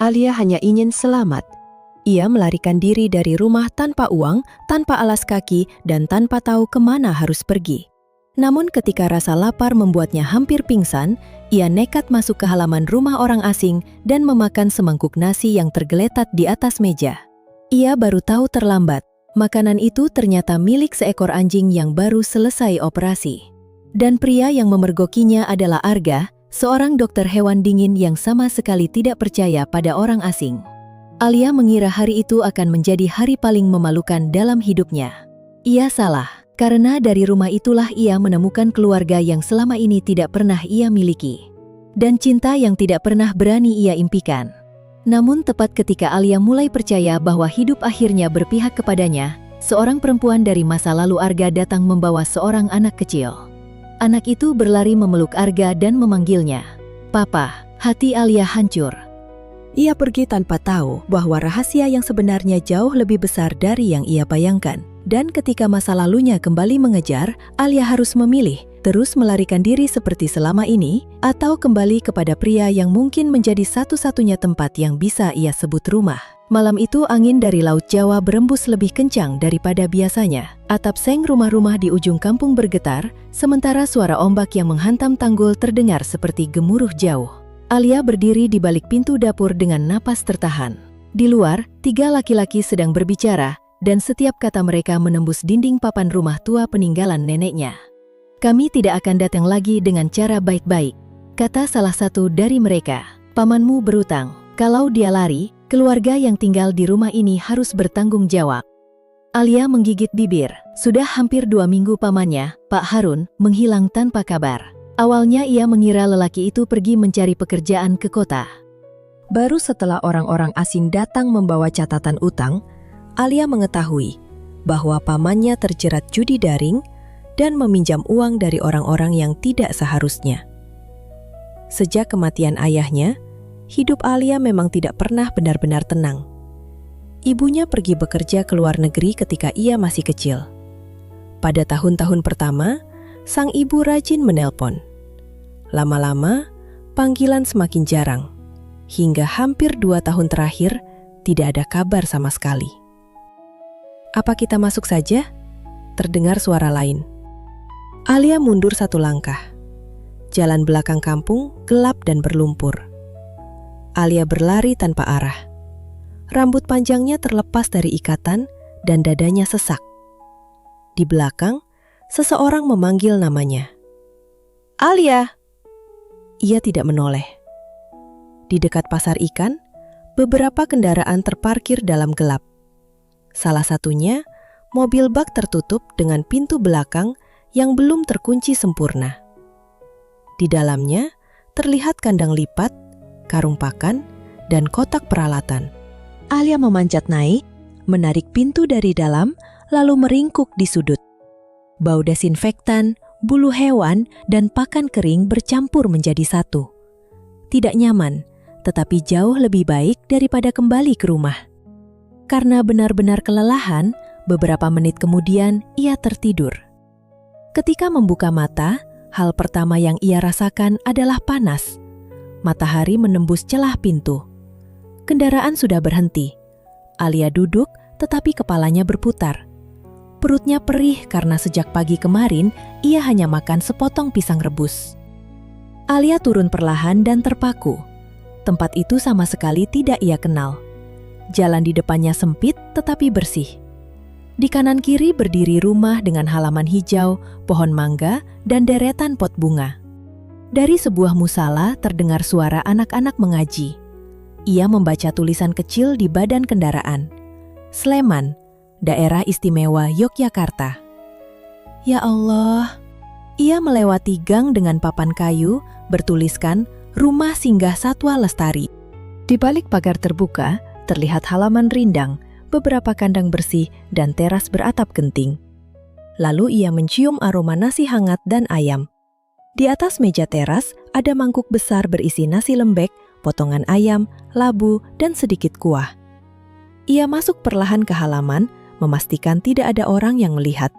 Alia hanya ingin selamat. Ia melarikan diri dari rumah tanpa uang, tanpa alas kaki, dan tanpa tahu kemana harus pergi. Namun ketika rasa lapar membuatnya hampir pingsan, ia nekat masuk ke halaman rumah orang asing dan memakan semangkuk nasi yang tergeletak di atas meja. Ia baru tahu terlambat, makanan itu ternyata milik seekor anjing yang baru selesai operasi. Dan pria yang memergokinya adalah Arga, seorang dokter hewan dingin yang sama sekali tidak percaya pada orang asing. Alia mengira hari itu akan menjadi hari paling memalukan dalam hidupnya. Ia salah, karena dari rumah itulah ia menemukan keluarga yang selama ini tidak pernah ia miliki. Dan cinta yang tidak pernah berani ia impikan. Namun tepat ketika Alia mulai percaya bahwa hidup akhirnya berpihak kepadanya, seorang perempuan dari masa lalu Arga datang membawa seorang anak kecil. Anak itu berlari memeluk Arga dan memanggilnya, "Papa." Hati Alia hancur. Ia pergi tanpa tahu bahwa rahasia yang sebenarnya jauh lebih besar dari yang ia bayangkan. Dan ketika masa lalunya kembali mengejar, Alia harus memilih, terus melarikan diri seperti selama ini, atau kembali kepada pria yang mungkin menjadi satu-satunya tempat yang bisa ia sebut rumah. Malam itu angin dari Laut Jawa berembus lebih kencang daripada biasanya. Atap seng rumah-rumah di ujung kampung bergetar, sementara suara ombak yang menghantam tanggul terdengar seperti gemuruh jauh. Alia berdiri di balik pintu dapur dengan napas tertahan. Di luar, 3 laki-laki sedang berbicara, dan setiap kata mereka menembus dinding papan rumah tua peninggalan neneknya. "Kami tidak akan datang lagi dengan cara baik-baik," kata salah satu dari mereka. "Pamanmu berutang. Kalau dia lari, keluarga yang tinggal di rumah ini harus bertanggung jawab." Alia menggigit bibir. Sudah hampir 2 minggu pamannya, Pak Harun, menghilang tanpa kabar. Awalnya ia mengira lelaki itu pergi mencari pekerjaan ke kota. Baru setelah orang-orang asing datang membawa catatan utang, Alia mengetahui bahwa pamannya terjerat judi daring dan meminjam uang dari orang-orang yang tidak seharusnya. Sejak kematian ayahnya, hidup Alia memang tidak pernah benar-benar tenang. Ibunya pergi bekerja ke luar negeri ketika ia masih kecil. Pada tahun-tahun pertama, sang ibu rajin menelpon. Lama-lama, panggilan semakin jarang. Hingga hampir 2 tahun terakhir, tidak ada kabar sama sekali. "Apa kita masuk saja?" Terdengar suara lain. Alia mundur 1 langkah. Jalan belakang kampung gelap dan berlumpur. Alia berlari tanpa arah. Rambut panjangnya terlepas dari ikatan dan dadanya sesak. Di belakang, seseorang memanggil namanya. "Alia!" Ia tidak menoleh. Di dekat pasar ikan, beberapa kendaraan terparkir dalam gelap. Salah satunya, mobil bak tertutup dengan pintu belakang yang belum terkunci sempurna. Di dalamnya, terlihat kandang lipat, karung pakan, dan kotak peralatan. Alia memanjat naik, menarik pintu dari dalam, lalu meringkuk di sudut. Bau desinfektan, bulu hewan, dan pakan kering bercampur menjadi satu. Tidak nyaman, tetapi jauh lebih baik daripada kembali ke rumah. Karena benar-benar kelelahan, beberapa menit kemudian ia tertidur. Ketika membuka mata, hal pertama yang ia rasakan adalah panas. Matahari menembus celah pintu. Kendaraan sudah berhenti. Alia duduk, tetapi kepalanya berputar. Perutnya perih karena sejak pagi kemarin ia hanya makan sepotong pisang rebus. Alia turun perlahan dan terpaku. Tempat itu sama sekali tidak ia kenal. Jalan di depannya sempit tetapi bersih. Di kanan kiri berdiri rumah dengan halaman hijau, pohon mangga, dan deretan pot bunga. Dari sebuah musala terdengar suara anak-anak mengaji. Ia membaca tulisan kecil di badan kendaraan. Sleman, Daerah Istimewa Yogyakarta. Ya Allah, ia melewati gang dengan papan kayu bertuliskan Rumah Singgah Satwa Lestari. Di balik pagar terbuka, terlihat halaman rindang, beberapa kandang bersih, dan teras beratap genting. Lalu ia mencium aroma nasi hangat dan ayam. Di atas meja teras ada mangkuk besar berisi nasi lembek, potongan ayam, labu, dan sedikit kuah. Ia masuk perlahan ke halaman, memastikan tidak ada orang yang melihat.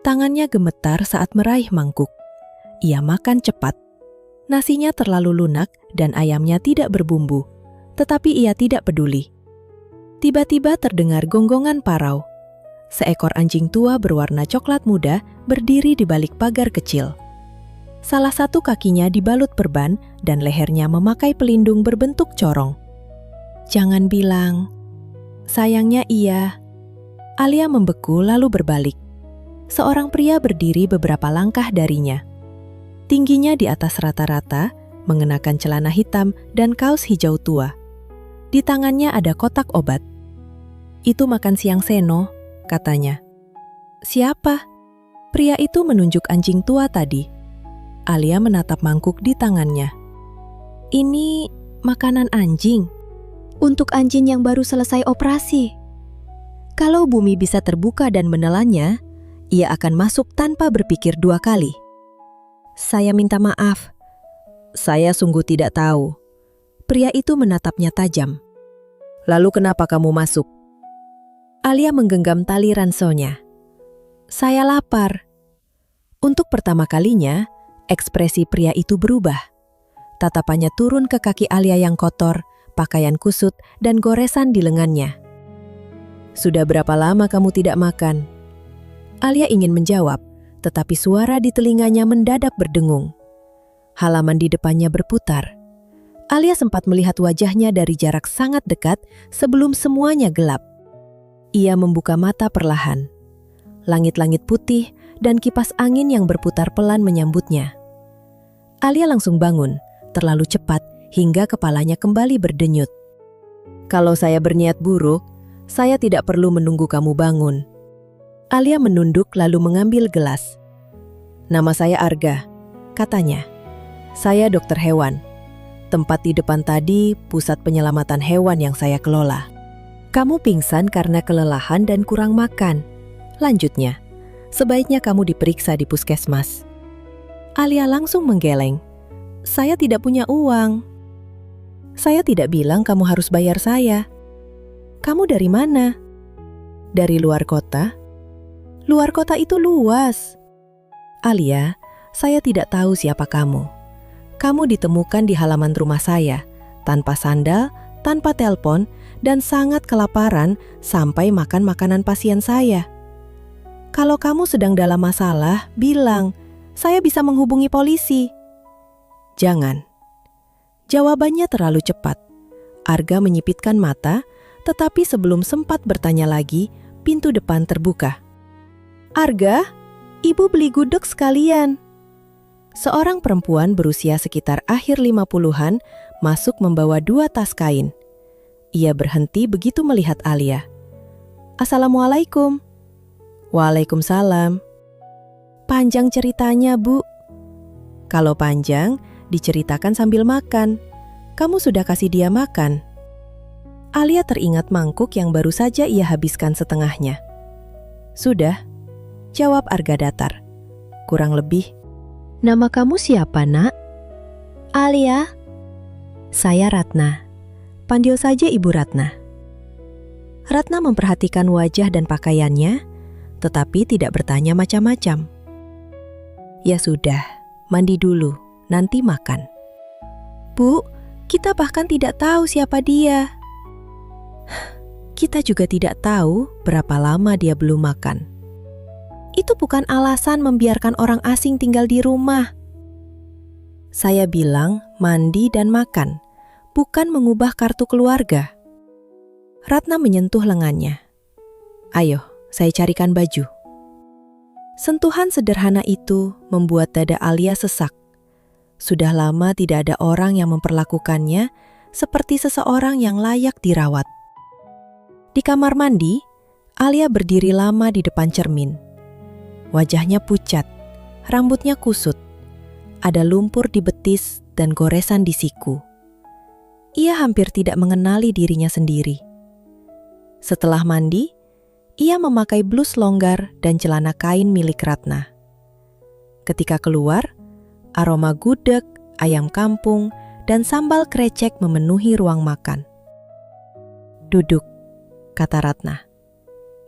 Tangannya gemetar saat meraih mangkuk. Ia makan cepat. Nasinya terlalu lunak dan ayamnya tidak berbumbu. tetapi ia tidak peduli. Tiba-tiba terdengar gonggongan parau. Seekor anjing tua berwarna coklat muda berdiri di balik pagar kecil. Salah satu kakinya dibalut perban dan lehernya memakai pelindung berbentuk corong. "Jangan bilang." "Sayangnya iya." Alia membeku lalu berbalik. Seorang pria berdiri beberapa langkah darinya. Tingginya di atas rata-rata, mengenakan celana hitam dan kaos hijau tua. Di tangannya ada kotak obat. "Itu makan siang Seno," katanya. "Siapa?" Pria itu menunjuk anjing tua tadi. Alia menatap mangkuk di tangannya. "Ini makanan anjing." "Untuk anjing yang baru selesai operasi. Kalau bumi bisa terbuka dan menelannya, ia akan masuk tanpa berpikir dua kali." "Saya minta maaf. Saya sungguh tidak tahu." Pria itu menatapnya tajam. "Lalu kenapa kamu masuk?" Alia menggenggam tali ranselnya. "Saya lapar." Untuk pertama kalinya, ekspresi pria itu berubah. Tatapannya turun ke kaki Alia yang kotor, pakaian kusut, dan goresan di lengannya. "Sudah berapa lama kamu tidak makan?" Alia ingin menjawab, tetapi suara di telinganya mendadak berdengung. Halaman di depannya berputar. Alia sempat melihat wajahnya dari jarak sangat dekat sebelum semuanya gelap. Ia membuka mata perlahan. Langit-langit putih dan kipas angin yang berputar pelan menyambutnya. Alia langsung bangun, terlalu cepat hingga kepalanya kembali berdenyut. "Kalau saya berniat buruk, saya tidak perlu menunggu kamu bangun." Alia menunduk lalu mengambil gelas. "Nama saya Arga," katanya. "Saya dokter hewan. Tempat di depan tadi pusat penyelamatan hewan yang saya kelola. Kamu pingsan karena kelelahan dan kurang makan. Lanjutnya, sebaiknya kamu diperiksa di puskesmas." Alia langsung menggeleng. "Saya tidak punya uang." "Saya tidak bilang kamu harus bayar saya." "Kamu dari mana?" "Dari luar kota." "Luar kota itu luas." "Alia, saya tidak tahu siapa kamu. Kamu ditemukan di halaman rumah saya, tanpa sandal, tanpa telepon, dan sangat kelaparan sampai makan makanan pasien saya. Kalau kamu sedang dalam masalah, bilang, saya bisa menghubungi polisi." "Jangan." Jawabannya terlalu cepat. Arga menyipitkan mata, tetapi sebelum sempat bertanya lagi, pintu depan terbuka. "Arga, ibu beli gudeg sekalian." Seorang perempuan berusia sekitar akhir 50-an masuk membawa 2 tas kain. Ia berhenti begitu melihat Alia. "Assalamualaikum." "Waalaikumsalam." "Panjang ceritanya, Bu." "Kalau panjang, diceritakan sambil makan. Kamu sudah kasih dia makan?" Alia teringat mangkuk yang baru saja ia habiskan setengahnya. "Sudah," jawab Arga datar. "Kurang lebih." "Nama kamu siapa, Nak?" "Alia." "Saya Ratna. Panggil saja Ibu Ratna." Ratna memperhatikan wajah dan pakaiannya, tetapi tidak bertanya macam-macam. "Ya sudah, mandi dulu, nanti makan." "Bu, kita bahkan tidak tahu siapa dia." "Kita juga tidak tahu berapa lama dia belum makan." "Itu bukan alasan membiarkan orang asing tinggal di rumah." "Saya bilang mandi dan makan, bukan mengubah kartu keluarga." Ratna menyentuh lengannya. "Ayo, saya carikan baju." Sentuhan sederhana itu membuat dada Alia sesak. Sudah lama tidak ada orang yang memperlakukannya seperti seseorang yang layak dirawat. Di kamar mandi, Alia berdiri lama di depan cermin. Wajahnya pucat, rambutnya kusut, ada lumpur di betis dan goresan di siku. Ia hampir tidak mengenali dirinya sendiri. Setelah mandi, ia memakai blus longgar dan celana kain milik Ratna. Ketika keluar, aroma gudeg, ayam kampung, dan sambal krecek memenuhi ruang makan. "Duduk," kata Ratna.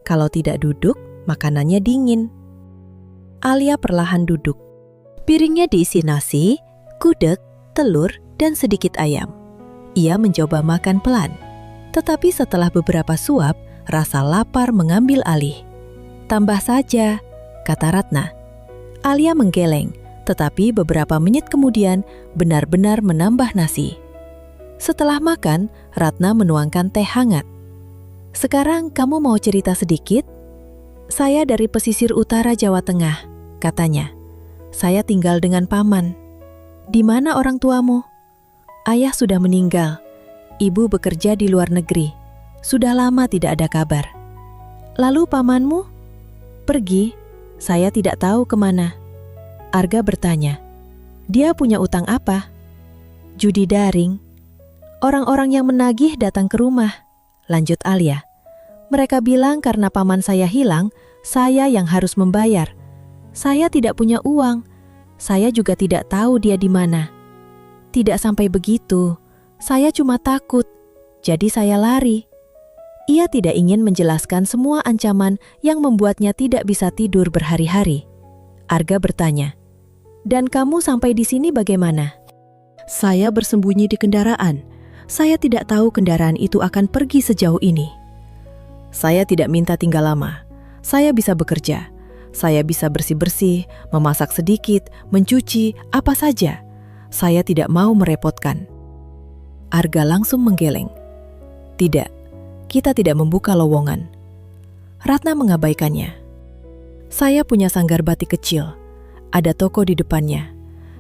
"Kalau tidak duduk, makanannya dingin." Alia perlahan duduk. Piringnya diisi nasi, gudeg, telur, dan sedikit ayam. Ia mencoba makan pelan. Tetapi setelah beberapa suap, rasa lapar mengambil alih. "Tambah saja," kata Ratna. Alia menggeleng, tetapi beberapa menit kemudian benar-benar menambah nasi. Setelah makan, Ratna menuangkan teh hangat. "Sekarang kamu mau cerita sedikit?" "Saya dari pesisir utara Jawa Tengah," katanya. "Saya tinggal dengan paman." "Di mana orang tuamu?" "Ayah sudah meninggal. Ibu bekerja di luar negeri. Sudah lama tidak ada kabar." "Lalu pamanmu?" "Pergi. Saya tidak tahu kemana." Arga bertanya, "Dia punya utang apa?" "Judi daring. Orang-orang yang menagih datang ke rumah," lanjut Alia. "Mereka bilang karena paman saya hilang, saya yang harus membayar. Saya tidak punya uang. Saya juga tidak tahu dia di mana." "Tidak sampai begitu. Saya cuma takut, jadi saya lari." Ia tidak ingin menjelaskan semua ancaman yang membuatnya tidak bisa tidur berhari-hari. Arga bertanya, "Dan kamu sampai di sini bagaimana?" "Saya bersembunyi di kendaraan. Saya tidak tahu kendaraan itu akan pergi sejauh ini." "Saya tidak minta tinggal lama. Saya bisa bekerja. Saya bisa bersih-bersih, memasak sedikit, mencuci, apa saja. Saya tidak mau merepotkan." Arga langsung menggeleng. "Tidak, kita tidak membuka lowongan." Ratna mengabaikannya. "Saya punya sanggar batik kecil. Ada toko di depannya.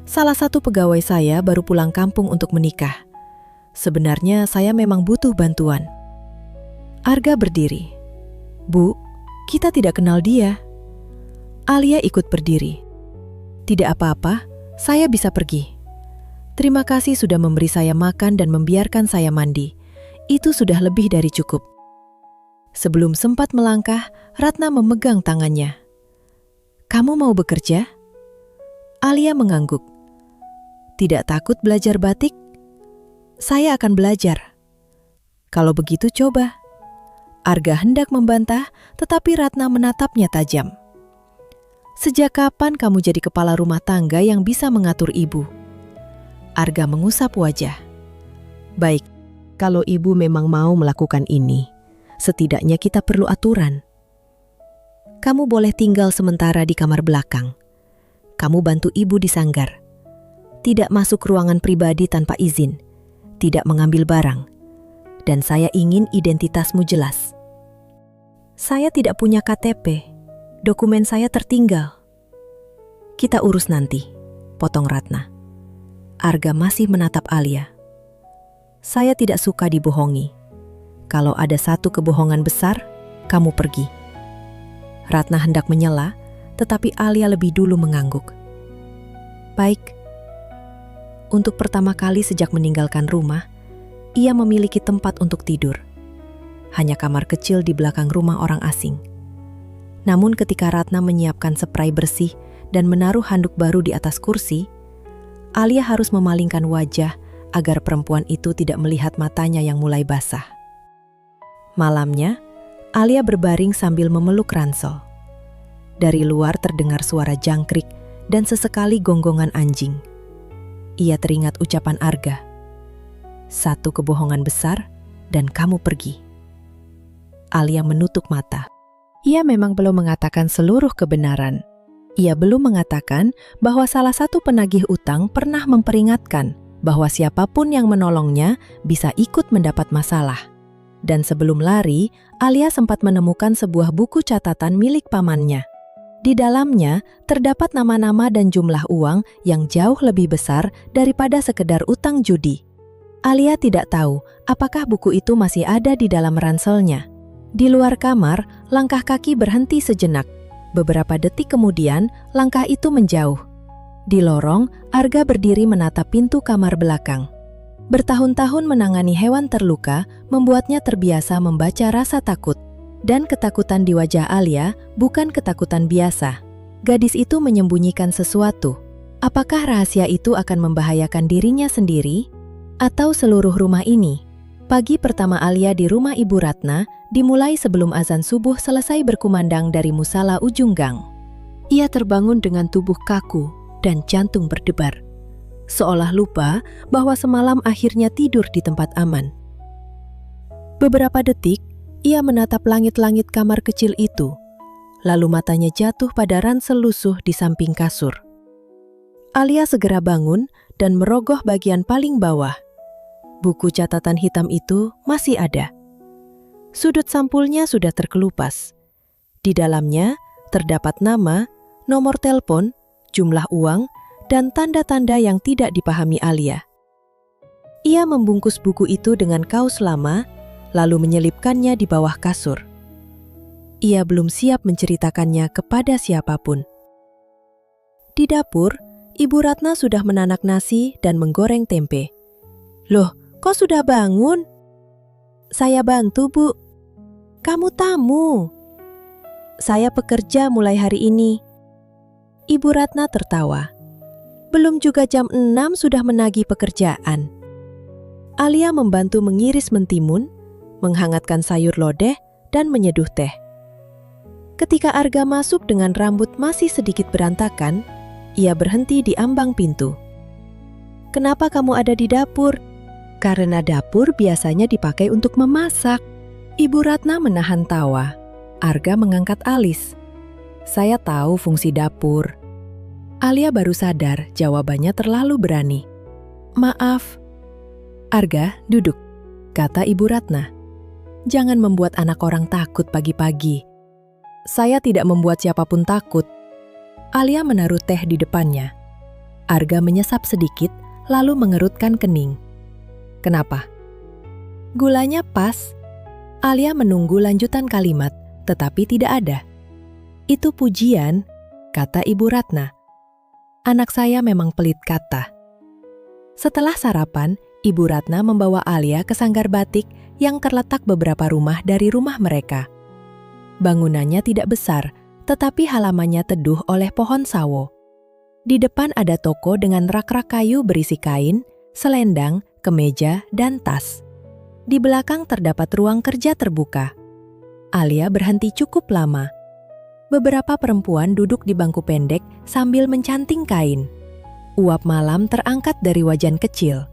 Salah satu pegawai saya baru pulang kampung untuk menikah. Sebenarnya saya memang butuh bantuan." Arga berdiri. "Bu, kita tidak kenal dia." Alia ikut berdiri. "Tidak apa-apa, saya bisa pergi. Terima kasih sudah memberi saya makan dan membiarkan saya mandi. Itu sudah lebih dari cukup." Sebelum sempat melangkah, Ratna memegang tangannya. "Kamu mau bekerja?" Alia mengangguk. "Tidak takut belajar batik?" "Saya akan belajar." "Kalau begitu coba." Arga hendak membantah, tetapi Ratna menatapnya tajam. "Sejak kapan kamu jadi kepala rumah tangga yang bisa mengatur ibu?" Arga mengusap wajah. "Baik, kalau ibu memang mau melakukan ini, setidaknya kita perlu aturan. Kamu boleh tinggal sementara di kamar belakang. Kamu bantu ibu di sanggar. Tidak masuk ruangan pribadi tanpa izin. Tidak mengambil barang. Dan saya ingin identitasmu jelas." "Saya tidak punya KTP. Dokumen saya tertinggal." "Kita urus nanti," potong Ratna. Arga masih menatap Alia. "Saya tidak suka dibohongi. Kalau ada satu kebohongan besar, kamu pergi." Ratna hendak menyela, tetapi Alia lebih dulu mengangguk. "Baik." Untuk pertama kali sejak meninggalkan rumah, ia memiliki tempat untuk tidur. Hanya kamar kecil di belakang rumah orang asing. Namun ketika Ratna menyiapkan spray bersih dan menaruh handuk baru di atas kursi, Alia harus memalingkan wajah agar perempuan itu tidak melihat matanya yang mulai basah. Malamnya, Alia berbaring sambil memeluk ransel. Dari luar terdengar suara jangkrik dan sesekali gonggongan anjing. Ia teringat ucapan Arga. "Satu kebohongan besar dan kamu pergi." Alia menutup mata. Ia memang belum mengatakan seluruh kebenaran. Ia belum mengatakan bahwa salah satu penagih utang pernah memperingatkan bahwa siapapun yang menolongnya bisa ikut mendapat masalah. Dan sebelum lari, Alia sempat menemukan sebuah buku catatan milik pamannya. Di dalamnya terdapat nama-nama dan jumlah uang yang jauh lebih besar daripada sekedar utang judi. Alia tidak tahu apakah buku itu masih ada di dalam ranselnya. Di luar kamar, langkah kaki berhenti sejenak. Beberapa detik kemudian, langkah itu menjauh. Di lorong, Arga berdiri menatap pintu kamar belakang. Bertahun-tahun menangani hewan terluka membuatnya terbiasa membaca rasa takut. Dan ketakutan di wajah Alia bukan ketakutan biasa. Gadis itu menyembunyikan sesuatu. Apakah rahasia itu akan membahayakan dirinya sendiri? Atau seluruh rumah ini? Pagi pertama Alia di rumah Ibu Ratna dimulai sebelum azan subuh selesai berkumandang dari musala ujung gang. Ia terbangun dengan tubuh kaku dan jantung berdebar. seolah lupa bahwa semalam akhirnya tidur di tempat aman. Beberapa detik, ia menatap langit-langit kamar kecil itu, lalu matanya jatuh pada ransel lusuh di samping kasur. Alia segera bangun dan merogoh bagian paling bawah. Buku catatan hitam itu masih ada. Sudut sampulnya sudah terkelupas. Di dalamnya terdapat nama, nomor telepon, jumlah uang, dan tanda-tanda yang tidak dipahami Alia. Ia membungkus buku itu dengan kaus lama, lalu menyelipkannya di bawah kasur. Ia belum siap menceritakannya kepada siapapun. Di dapur, Ibu Ratna sudah menanak nasi dan menggoreng tempe. "Loh, kok sudah bangun?" "Saya bantu, Bu." "Kamu tamu." "Saya pekerja mulai hari ini." Ibu Ratna tertawa. "Belum juga jam 6 sudah menagih pekerjaan." Alia membantu mengiris mentimun, menghangatkan sayur lodeh, dan menyeduh teh. Ketika Arga masuk dengan rambut masih sedikit berantakan, ia berhenti di ambang pintu. "Kenapa kamu ada di dapur?" "Karena dapur biasanya dipakai untuk memasak." Ibu Ratna menahan tawa. Arga mengangkat alis. "Saya tahu fungsi dapur." Alia baru sadar jawabannya terlalu berani. "Maaf." "Arga, duduk," kata Ibu Ratna. "Jangan membuat anak orang takut pagi-pagi." "Saya tidak membuat siapapun takut." Alia menaruh teh di depannya. Arga menyesap sedikit, lalu mengerutkan kening. "Kenapa?" "Gulanya pas." Alia menunggu lanjutan kalimat, tetapi tidak ada. "Itu pujian," kata Ibu Ratna. "Anak saya memang pelit kata." Setelah sarapan, Ibu Ratna membawa Alia ke sanggar batik yang terletak beberapa rumah dari rumah mereka. Bangunannya tidak besar, tetapi halamannya teduh oleh pohon sawo. Di depan ada toko dengan rak-rak kayu berisi kain, selendang, kemeja, dan tas. Di belakang terdapat ruang kerja terbuka. Alia berhenti cukup lama. Beberapa perempuan duduk di bangku pendek sambil mencanting kain. Uap malam terangkat dari wajan kecil.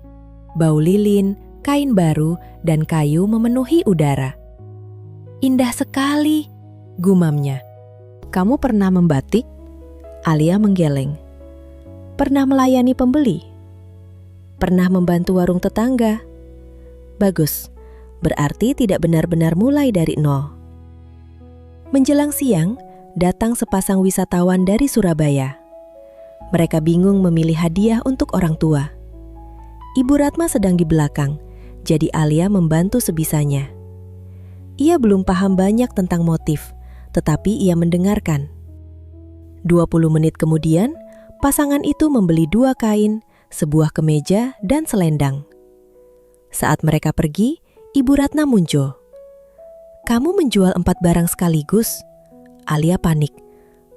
Bau lilin, kain baru, dan kayu memenuhi udara. "Indah sekali," gumamnya. "Kamu pernah membatik?" Alia menggeleng. "Pernah melayani pembeli?" "Pernah membantu warung tetangga." "Bagus, berarti tidak benar-benar mulai dari nol." Menjelang siang, datang sepasang wisatawan dari Surabaya. Mereka bingung memilih hadiah untuk orang tua. Ibu Ratna sedang di belakang, jadi Alia membantu sebisanya. Ia belum paham banyak tentang motif, tetapi ia mendengarkan. 20 menit kemudian, pasangan itu membeli 2 kain, sebuah kemeja, dan selendang. Saat mereka pergi, Ibu Ratna muncul. "Kamu menjual 4 barang sekaligus?" Alia panik.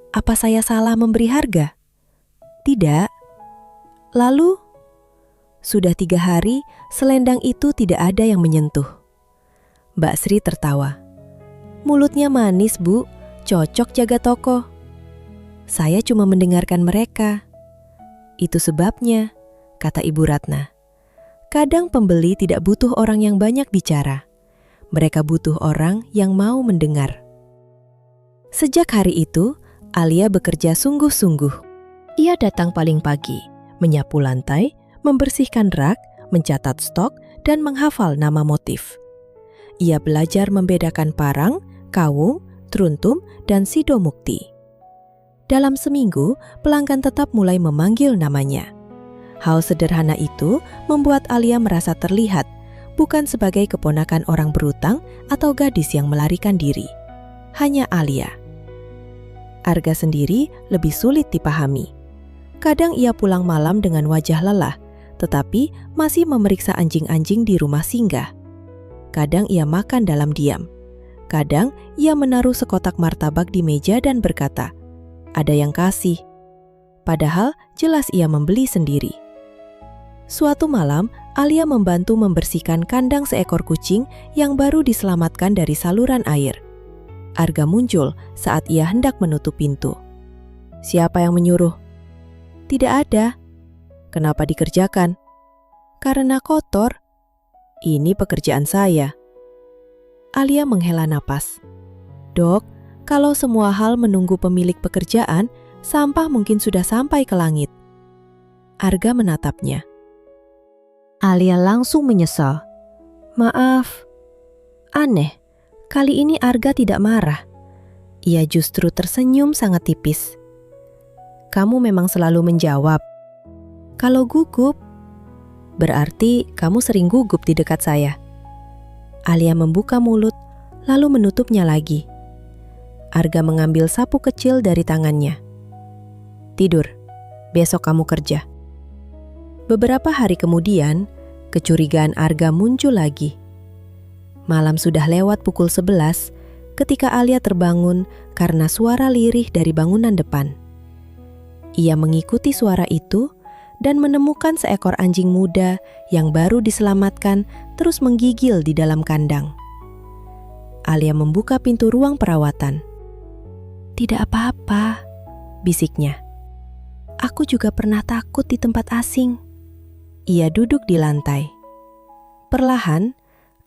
"Apa saya salah memberi harga?" "Tidak." "Lalu?" "Sudah 3 hari, selendang itu tidak ada yang menyentuh." Mbak Sri tertawa. "Mulutnya manis, Bu. Cocok jaga toko." "Saya cuma mendengarkan mereka." "Itu sebabnya," kata Ibu Ratna. "Kadang pembeli tidak butuh orang yang banyak bicara. Mereka butuh orang yang mau mendengar." Sejak hari itu, Alia bekerja sungguh-sungguh. Ia datang paling pagi, menyapu lantai, membersihkan rak, mencatat stok, dan menghafal nama motif. Ia belajar membedakan parang, kawung, truntum, dan sidomukti. Dalam seminggu, pelanggan tetap mulai memanggil namanya. Hal sederhana itu membuat Alia merasa terlihat, bukan sebagai keponakan orang berutang atau gadis yang melarikan diri. Hanya Alia. Arga sendiri lebih sulit dipahami. Kadang ia pulang malam dengan wajah lelah, tetapi masih memeriksa anjing-anjing di rumah singgah. Kadang ia makan dalam diam. Kadang ia menaruh sekotak martabak di meja dan berkata, "Ada yang kasih." Padahal jelas ia membeli sendiri. Suatu malam, Alia membantu membersihkan kandang seekor kucing yang baru diselamatkan dari saluran air. Arga muncul saat ia hendak menutup pintu. "Siapa yang menyuruh?" "Tidak ada." Kenapa dikerjakan? Karena kotor. Ini pekerjaan saya. Alia menghela napas. Dok, kalau semua hal menunggu pemilik pekerjaan, sampah mungkin sudah sampai ke langit. Arga menatapnya. Alia langsung menyesal. Maaf. Aneh, kali ini Arga tidak marah. Ia justru tersenyum sangat tipis. Kamu memang selalu menjawab. Kalau gugup, berarti kamu sering gugup di dekat saya. Alia membuka mulut, lalu menutupnya lagi. Arga mengambil sapu kecil dari tangannya. Tidur, besok kamu kerja. Beberapa hari kemudian, kecurigaan Arga muncul lagi. Malam sudah lewat pukul 11 ketika Alia terbangun karena suara lirih dari bangunan depan. Ia mengikuti suara itu dan menemukan seekor anjing muda yang baru diselamatkan terus menggigil di dalam kandang. Alia membuka pintu ruang perawatan. Tidak apa-apa, bisiknya. Aku juga pernah takut di tempat asing. Ia duduk di lantai. Perlahan,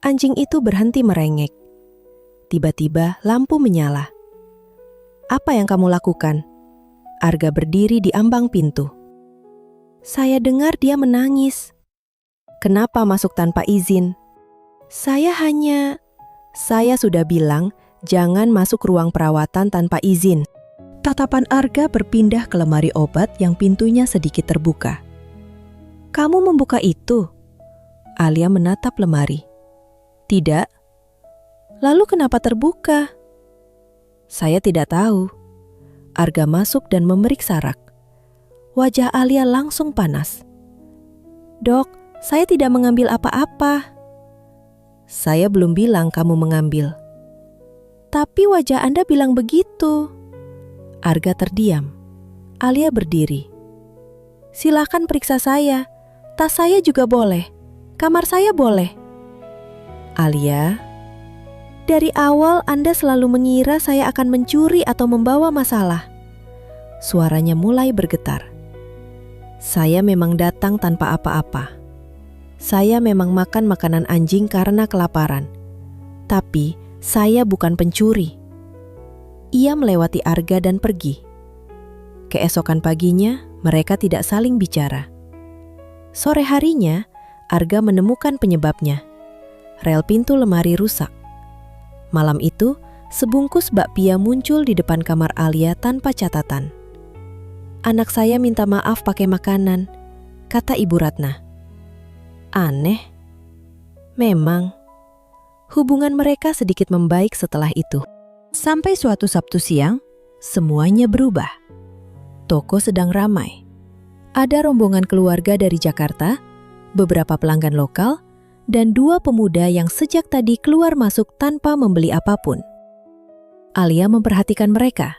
anjing itu berhenti merengek. Tiba-tiba lampu menyala. Apa yang kamu lakukan? Arga berdiri di ambang pintu. Saya dengar dia menangis. Kenapa masuk tanpa izin? Saya sudah bilang jangan masuk ruang perawatan tanpa izin. Tatapan Arga berpindah ke lemari obat yang pintunya sedikit terbuka. Kamu membuka itu? Alia menatap lemari. Tidak. Lalu kenapa terbuka? Saya tidak tahu. Arga masuk dan memeriksa rak. Wajah Alia langsung panas. Dok, saya tidak mengambil apa-apa. Saya belum bilang kamu mengambil. Tapi wajah Anda bilang begitu. Arga terdiam. Alia berdiri. Silakan periksa saya. Tas saya juga boleh. Kamar saya boleh. Alia, dari awal Anda selalu mengira saya akan mencuri atau membawa masalah. Suaranya mulai bergetar. Saya memang datang tanpa apa-apa. Saya memang makan makanan anjing karena kelaparan. Tapi saya bukan pencuri. Ia melewati Arga dan pergi. Keesokan paginya, mereka tidak saling bicara. Sore harinya, Arga menemukan penyebabnya. Rel pintu lemari rusak. Malam itu, sebungkus bakpia muncul di depan kamar Alia tanpa catatan. Anak saya minta maaf pakai makanan, kata Ibu Ratna. Aneh. Memang. Hubungan mereka sedikit membaik setelah itu. Sampai suatu Sabtu siang, semuanya berubah. Toko sedang ramai. Ada rombongan keluarga dari Jakarta, beberapa pelanggan lokal, dan 2 pemuda yang sejak tadi keluar masuk tanpa membeli apapun. Alia memperhatikan mereka.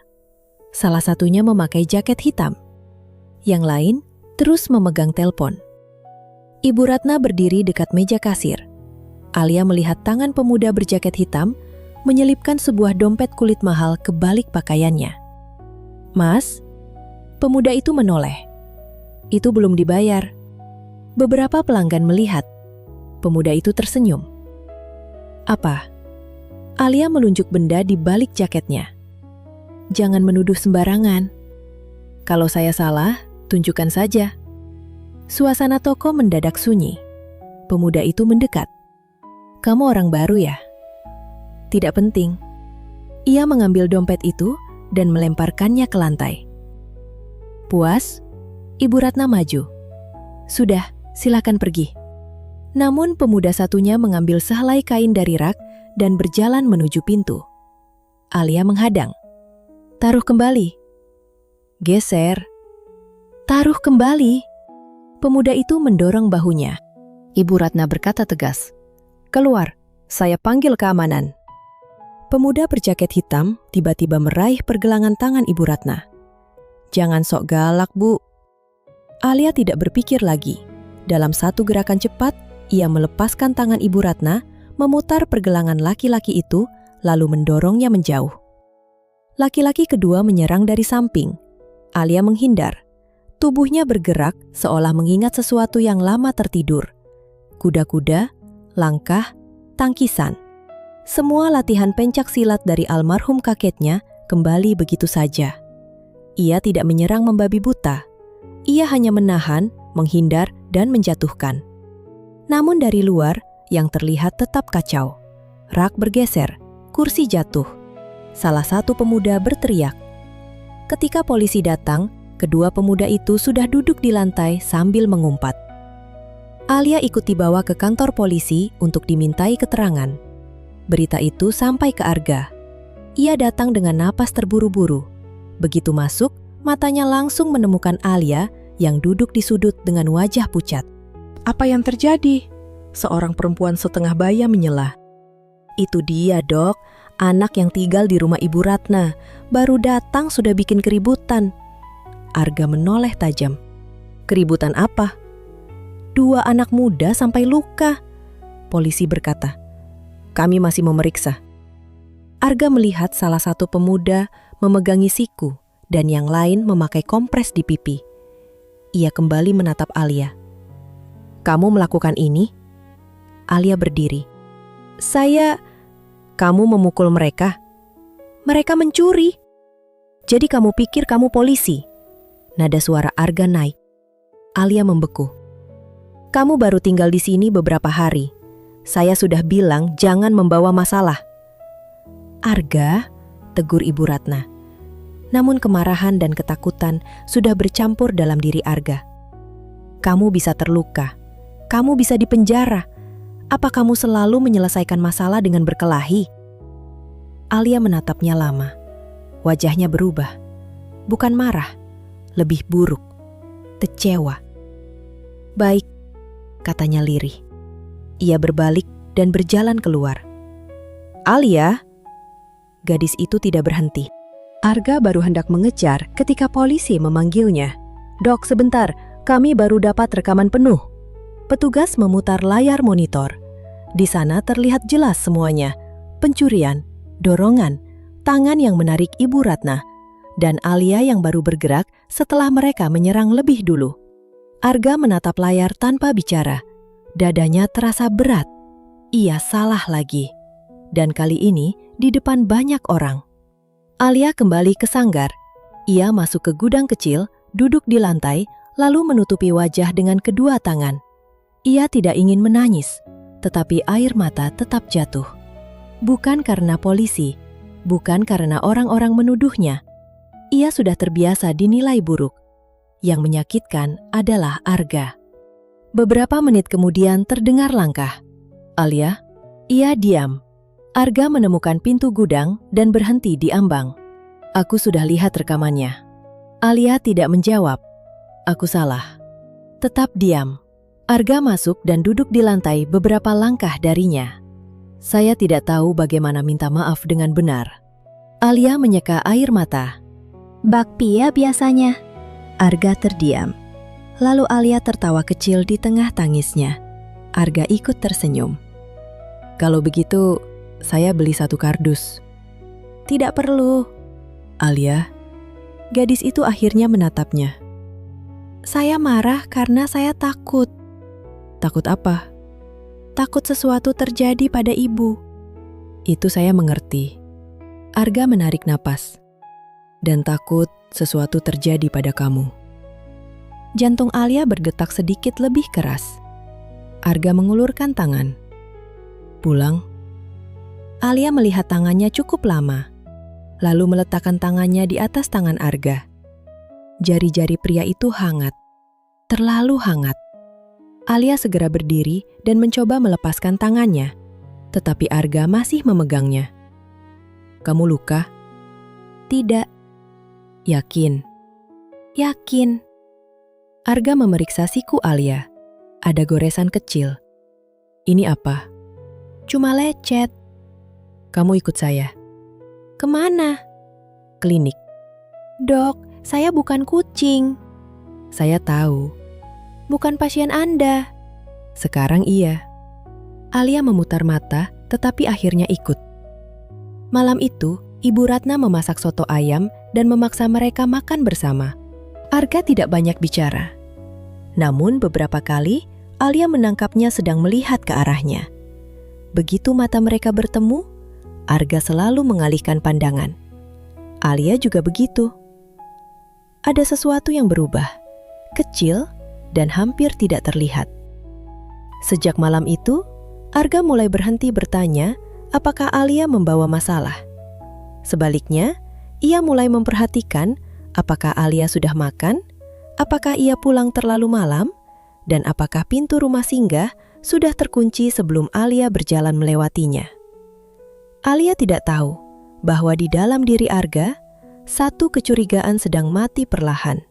Salah satunya memakai jaket hitam. Yang lain terus memegang telepon. Ibu Ratna berdiri dekat meja kasir. Alia melihat tangan pemuda berjaket hitam menyelipkan sebuah dompet kulit mahal ke balik pakaiannya. Mas, pemuda itu menoleh. Itu belum dibayar. Beberapa pelanggan melihat. Pemuda itu tersenyum. Apa? Alia menunjuk benda di balik jaketnya. Jangan menuduh sembarangan. Kalau saya salah, tunjukkan saja. Suasana toko mendadak sunyi. Pemuda itu mendekat. Kamu orang baru ya? Tidak penting. Ia mengambil dompet itu dan melemparkannya ke lantai. Puas? Ibu Ratna maju. Sudah, silakan pergi. Namun pemuda satunya mengambil sehelai kain dari rak dan berjalan menuju pintu. Alia menghadang. Taruh kembali. Geser. Taruh kembali. Pemuda itu mendorong bahunya. Ibu Ratna berkata tegas. Keluar, saya panggil keamanan. Pemuda berjaket hitam tiba-tiba meraih pergelangan tangan Ibu Ratna. Jangan sok galak, Bu. Alia tidak berpikir lagi. Dalam satu gerakan cepat, ia melepaskan tangan Ibu Ratna, memutar pergelangan laki-laki itu, lalu mendorongnya menjauh. Laki-laki kedua menyerang dari samping. Alia menghindar, Tubuhnya bergerak seolah mengingat sesuatu yang lama tertidur. Kuda-kuda, langkah, tangkisan. Semua latihan pencak silat dari almarhum kakeknya kembali begitu saja. Ia tidak menyerang membabi buta. Ia hanya menahan, menghindar, dan menjatuhkan. Namun dari luar, yang terlihat tetap kacau. Rak bergeser, kursi jatuh. Salah satu pemuda berteriak. Ketika polisi datang, kedua pemuda itu sudah duduk di lantai sambil mengumpat. Alia ikut dibawa ke kantor polisi untuk dimintai keterangan. Berita itu sampai ke Arga. Ia datang dengan napas terburu-buru. Begitu masuk, matanya langsung menemukan Alia yang duduk di sudut dengan wajah pucat. Apa yang terjadi? Seorang perempuan setengah baya menyela. Itu dia, Dok. Anak yang tinggal di rumah Ibu Ratna. Baru datang sudah bikin keributan. Arga menoleh tajam. Keributan apa? 2 anak muda sampai luka. Polisi berkata, kami masih memeriksa. Arga melihat salah satu pemuda memegangi siku dan yang lain memakai kompres di pipi. Ia kembali menatap Alia. Kamu melakukan ini? Alia berdiri. Kamu memukul mereka? Mereka mencuri. Jadi kamu pikir kamu polisi? Nada suara Arga naik. Alia membeku. Kamu baru tinggal di sini beberapa hari. Saya sudah bilang jangan membawa masalah. Arga, tegur Ibu Ratna. Namun kemarahan dan ketakutan sudah bercampur dalam diri Arga. Kamu bisa terluka. Kamu bisa dipenjara. Apa kamu selalu menyelesaikan masalah dengan berkelahi? Alia menatapnya lama. Wajahnya berubah. Bukan marah, lebih buruk. Kecewa. Baik, katanya lirih. Ia berbalik dan berjalan keluar. Alia? Gadis itu tidak berhenti. Arga baru hendak mengejar ketika polisi memanggilnya. Dok, sebentar, kami baru dapat rekaman penuh. Petugas memutar layar monitor. Di sana terlihat jelas semuanya. Pencurian, dorongan, tangan yang menarik Ibu Ratna, dan Alia yang baru bergerak setelah mereka menyerang lebih dulu. Arga menatap layar tanpa bicara. Dadanya terasa berat. Ia salah lagi. Dan kali ini di depan banyak orang. Alia kembali ke sanggar. Ia masuk ke gudang kecil, duduk di lantai, lalu menutupi wajah dengan kedua tangan. Ia tidak ingin menangis, tetapi air mata tetap jatuh. Bukan karena polisi, bukan karena orang-orang menuduhnya. Ia sudah terbiasa dinilai buruk. Yang menyakitkan adalah Arga. Beberapa menit kemudian terdengar langkah. Alia? Ia diam. Arga menemukan pintu gudang dan berhenti di ambang. Aku sudah lihat rekamannya. Alia tidak menjawab. Aku salah. Tetap diam. Arga masuk dan duduk di lantai beberapa langkah darinya. Saya tidak tahu bagaimana minta maaf dengan benar. Alia menyeka air mata. Bakpia biasanya. Arga terdiam. Lalu Alia tertawa kecil di tengah tangisnya. Arga ikut tersenyum. Kalau begitu, saya beli 1 kardus. Tidak perlu. Alia. Gadis itu akhirnya menatapnya. Saya marah karena saya takut. Takut apa? Takut sesuatu terjadi pada ibu. Itu saya mengerti. Arga menarik napas. Dan takut sesuatu terjadi pada kamu. Jantung Alia berdetak sedikit lebih keras. Arga mengulurkan tangan. Pulang. Alia melihat tangannya cukup lama, lalu meletakkan tangannya di atas tangan Arga. Jari-jari pria itu hangat, terlalu hangat. Alia segera berdiri dan mencoba melepaskan tangannya, tetapi Arga masih memegangnya. Kamu luka? Tidak. Yakin? Yakin. Arga memeriksa siku Alia. Ada goresan kecil. Ini apa? Cuma lecet. Kamu ikut saya. Kemana? Klinik. Dok, saya bukan kucing. Saya tahu. Bukan pasien Anda. Sekarang iya. Alia memutar mata, tetapi akhirnya ikut. Malam itu, Ibu Ratna memasak soto ayam dan memaksa mereka makan bersama. Arga tidak banyak bicara. Namun beberapa kali Alia menangkapnya sedang melihat ke arahnya. Begitu mata mereka bertemu, Arga selalu mengalihkan pandangan. Alia juga begitu. Ada sesuatu yang berubah, kecil dan hampir tidak terlihat. Sejak malam itu, Arga mulai berhenti bertanya apakah Alia membawa masalah. Sebaliknya, ia mulai memperhatikan apakah Alia sudah makan, apakah ia pulang terlalu malam, dan apakah pintu rumah singgah sudah terkunci sebelum Alia berjalan melewatinya. Alia tidak tahu bahwa di dalam diri Arga, satu kecurigaan sedang mati perlahan,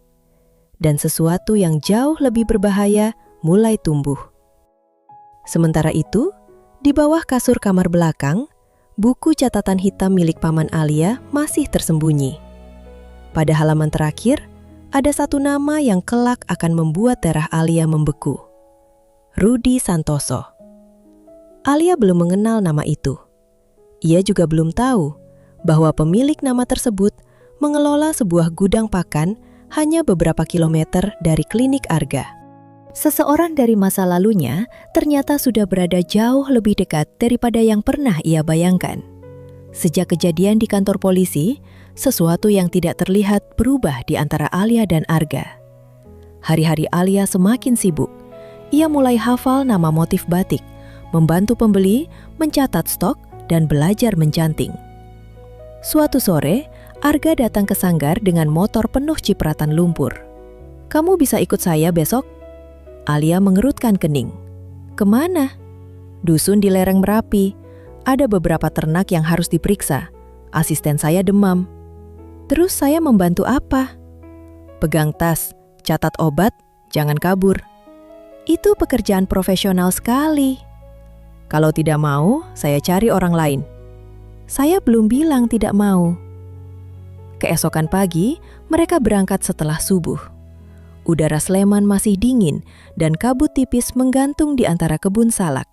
dan sesuatu yang jauh lebih berbahaya mulai tumbuh. Sementara itu, di bawah kasur kamar belakang, buku catatan hitam milik paman Alia masih tersembunyi. Pada halaman terakhir, ada satu nama yang kelak akan membuat darah Alia membeku. Rudi Santoso. Alia belum mengenal nama itu. Ia juga belum tahu bahwa pemilik nama tersebut mengelola sebuah gudang pakan hanya beberapa kilometer dari klinik Arga. Seseorang dari masa lalunya ternyata sudah berada jauh lebih dekat daripada yang pernah ia bayangkan. Sejak kejadian di kantor polisi, sesuatu yang tidak terlihat berubah di antara Alia dan Arga. Hari-hari Alia semakin sibuk. Ia mulai hafal nama motif batik, membantu pembeli, mencatat stok, dan belajar mencanting. Suatu sore, Arga datang ke sanggar dengan motor penuh cipratan lumpur. "Kamu bisa ikut saya besok?" Alia mengerutkan kening. "Kemana?" "Dusun di lereng Merapi. Ada beberapa ternak yang harus diperiksa. Asisten saya demam." "Terus saya membantu apa?" "Pegang tas, catat obat, jangan kabur." "Itu pekerjaan profesional sekali." "Kalau tidak mau, saya cari orang lain." "Saya belum bilang tidak mau." Keesokan pagi, mereka berangkat setelah subuh. Udara Sleman masih dingin dan kabut tipis menggantung di antara kebun salak.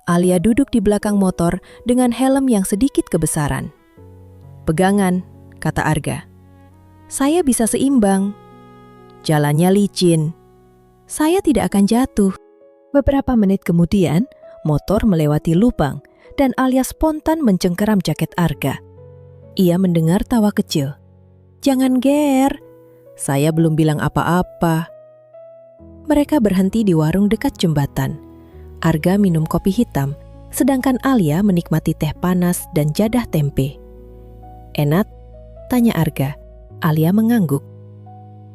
Alia duduk di belakang motor dengan helm yang sedikit kebesaran. "Pegangan," kata Arga. "Saya bisa seimbang." "Jalannya licin." "Saya tidak akan jatuh." Beberapa menit kemudian, motor melewati lubang dan Alia spontan mencengkeram jaket Arga. Ia mendengar tawa kecil. "Jangan ger, saya belum bilang apa-apa." Mereka berhenti di warung dekat jembatan. Arga minum kopi hitam, sedangkan Alia menikmati teh panas dan jadah tempe. "Enak?" tanya Arga. Alia mengangguk.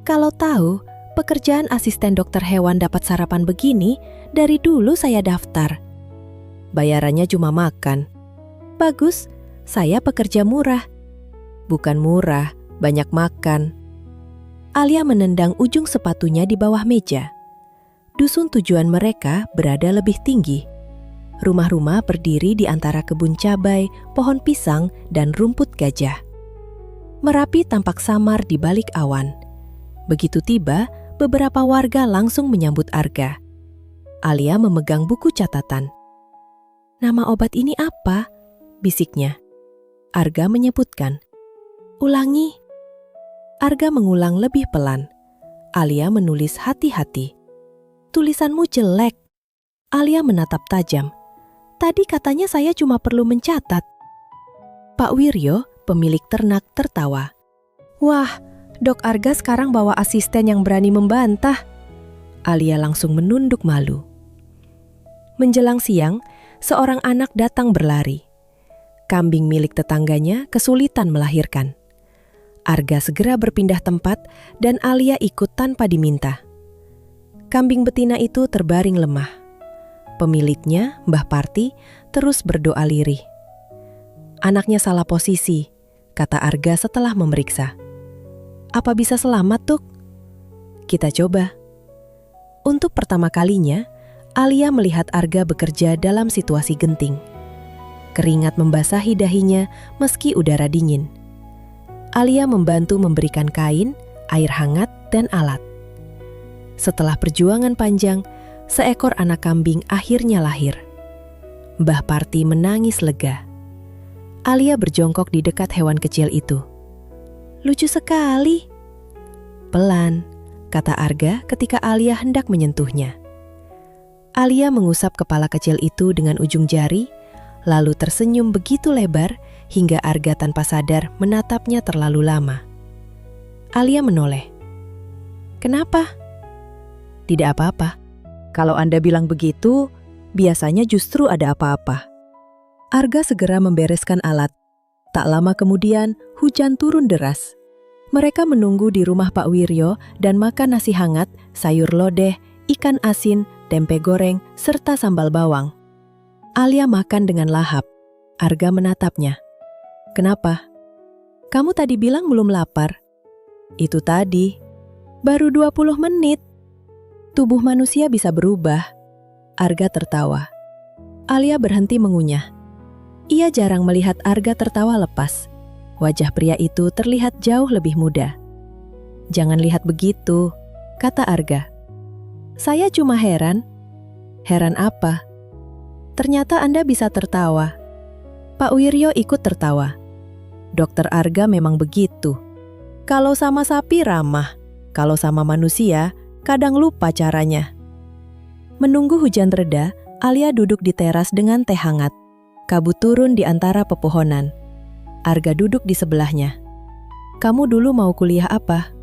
"Kalau tahu pekerjaan asisten dokter hewan dapat sarapan begini, dari dulu saya daftar." "Bayarannya cuma makan." "Bagus, saya pekerja murah." "Bukan murah, banyak makan." Alia menendang ujung sepatunya di bawah meja. Dusun tujuan mereka berada lebih tinggi. Rumah-rumah berdiri di antara kebun cabai, pohon pisang, dan rumput gajah. Merapi tampak samar di balik awan. Begitu tiba, beberapa warga langsung menyambut Arga. Alia memegang buku catatan. "Nama obat ini apa?" bisiknya. Arga menyebutkan. "Ulangi." Arga mengulang lebih pelan. Alia menulis hati-hati. "Tulisanmu jelek." Alia menatap tajam. "Tadi katanya saya cuma perlu mencatat." Pak Wiryo, pemilik ternak, tertawa. "Wah, Dok Arga sekarang bawa asisten yang berani membantah." Alia langsung menunduk malu. Menjelang siang, seorang anak datang berlari. Kambing milik tetangganya kesulitan melahirkan. Arga segera berpindah tempat dan Alia ikut tanpa diminta. Kambing betina itu terbaring lemah. Pemiliknya, Mbah Parti, terus berdoa lirih. "Anaknya salah posisi," kata Arga setelah memeriksa. "Apa bisa selamat, Tuk?" "Kita coba." Untuk pertama kalinya, Alia melihat Arga bekerja dalam situasi genting. Keringat membasahi dahinya meski udara dingin. Alia membantu memberikan kain, air hangat, dan alat. Setelah perjuangan panjang, seekor anak kambing akhirnya lahir. Mbah Parti menangis lega. Alia berjongkok di dekat hewan kecil itu. "Lucu sekali." Pelan, kata Arga ketika Alia hendak menyentuhnya. Alia mengusap kepala kecil itu dengan ujung jari, lalu tersenyum begitu lebar hingga Arga tanpa sadar menatapnya terlalu lama. Alia menoleh. Kenapa? Tidak apa-apa. Kalau Anda bilang begitu, biasanya justru ada apa-apa. Arga segera membereskan alat. Tak lama kemudian, hujan turun deras. Mereka menunggu di rumah Pak Wiryo dan makan nasi hangat, sayur lodeh, ikan asin, tempe goreng, serta sambal bawang. Alia makan dengan lahap. Arga menatapnya. Kenapa? Kamu tadi bilang belum lapar. Itu tadi. Baru 20 menit. Tubuh manusia bisa berubah. Arga tertawa. Alia berhenti mengunyah. Ia jarang melihat Arga tertawa lepas. Wajah pria itu terlihat jauh lebih muda. Jangan lihat begitu, kata Arga. Saya cuma heran. Heran apa? Ternyata Anda bisa tertawa. Pak Wiryo ikut tertawa. Dokter Arga memang begitu. Kalau sama sapi ramah, kalau sama manusia, kadang lupa caranya. Menunggu hujan reda, Alia duduk di teras dengan teh hangat. Kabut turun di antara pepohonan. Arga duduk di sebelahnya. Kamu dulu mau kuliah apa?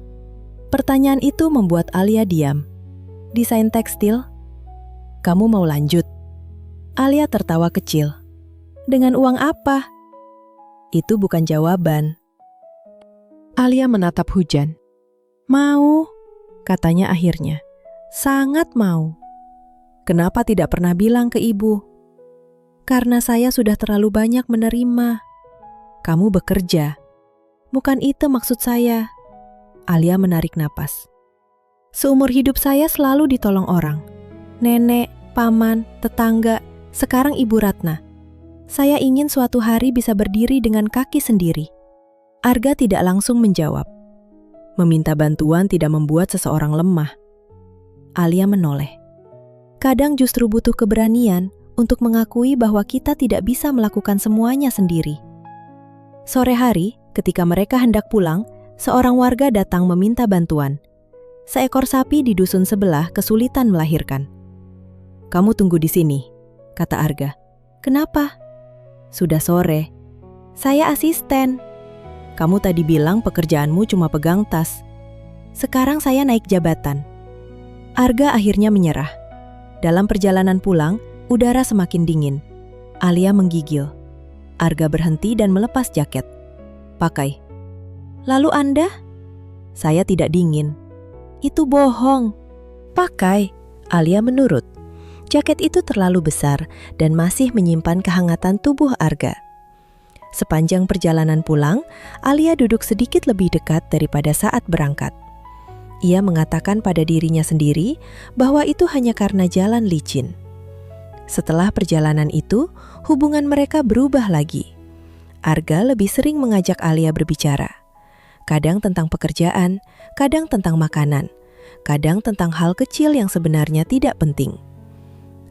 Pertanyaan itu membuat Alia diam. Desain tekstil? Kamu mau lanjut? Alia tertawa kecil. Dengan uang apa? Itu bukan jawaban. Alia menatap hujan. Mau, katanya akhirnya. Sangat mau. Kenapa tidak pernah bilang ke ibu? Karena saya sudah terlalu banyak menerima. Kamu bekerja. Bukan itu maksud saya. Alia menarik napas. Seumur hidup saya selalu ditolong orang. Nenek, paman, tetangga, sekarang Ibu Ratna. Saya ingin suatu hari bisa berdiri dengan kaki sendiri. Arga tidak langsung menjawab. Meminta bantuan tidak membuat seseorang lemah. Alia menoleh. Kadang justru butuh keberanian untuk mengakui bahwa kita tidak bisa melakukan semuanya sendiri. Sore hari, ketika mereka hendak pulang, seorang warga datang meminta bantuan. Seekor sapi di dusun sebelah kesulitan melahirkan. Kamu tunggu di sini, kata Arga. Kenapa? Sudah sore. Saya asisten. Kamu tadi bilang pekerjaanmu cuma pegang tas. Sekarang saya naik jabatan. Arga akhirnya menyerah. Dalam perjalanan pulang, udara semakin dingin. Alia menggigil. Arga berhenti dan melepas jaket. Pakai. Lalu Anda? Saya tidak dingin. Itu bohong. Pakai. Alia menurut. Jaket itu terlalu besar dan masih menyimpan kehangatan tubuh Arga. Sepanjang perjalanan pulang, Alia duduk sedikit lebih dekat daripada saat berangkat. Ia mengatakan pada dirinya sendiri bahwa itu hanya karena jalan licin. Setelah perjalanan itu, hubungan mereka berubah lagi. Arga lebih sering mengajak Alia berbicara. Kadang tentang pekerjaan, kadang tentang makanan, kadang tentang hal kecil yang sebenarnya tidak penting.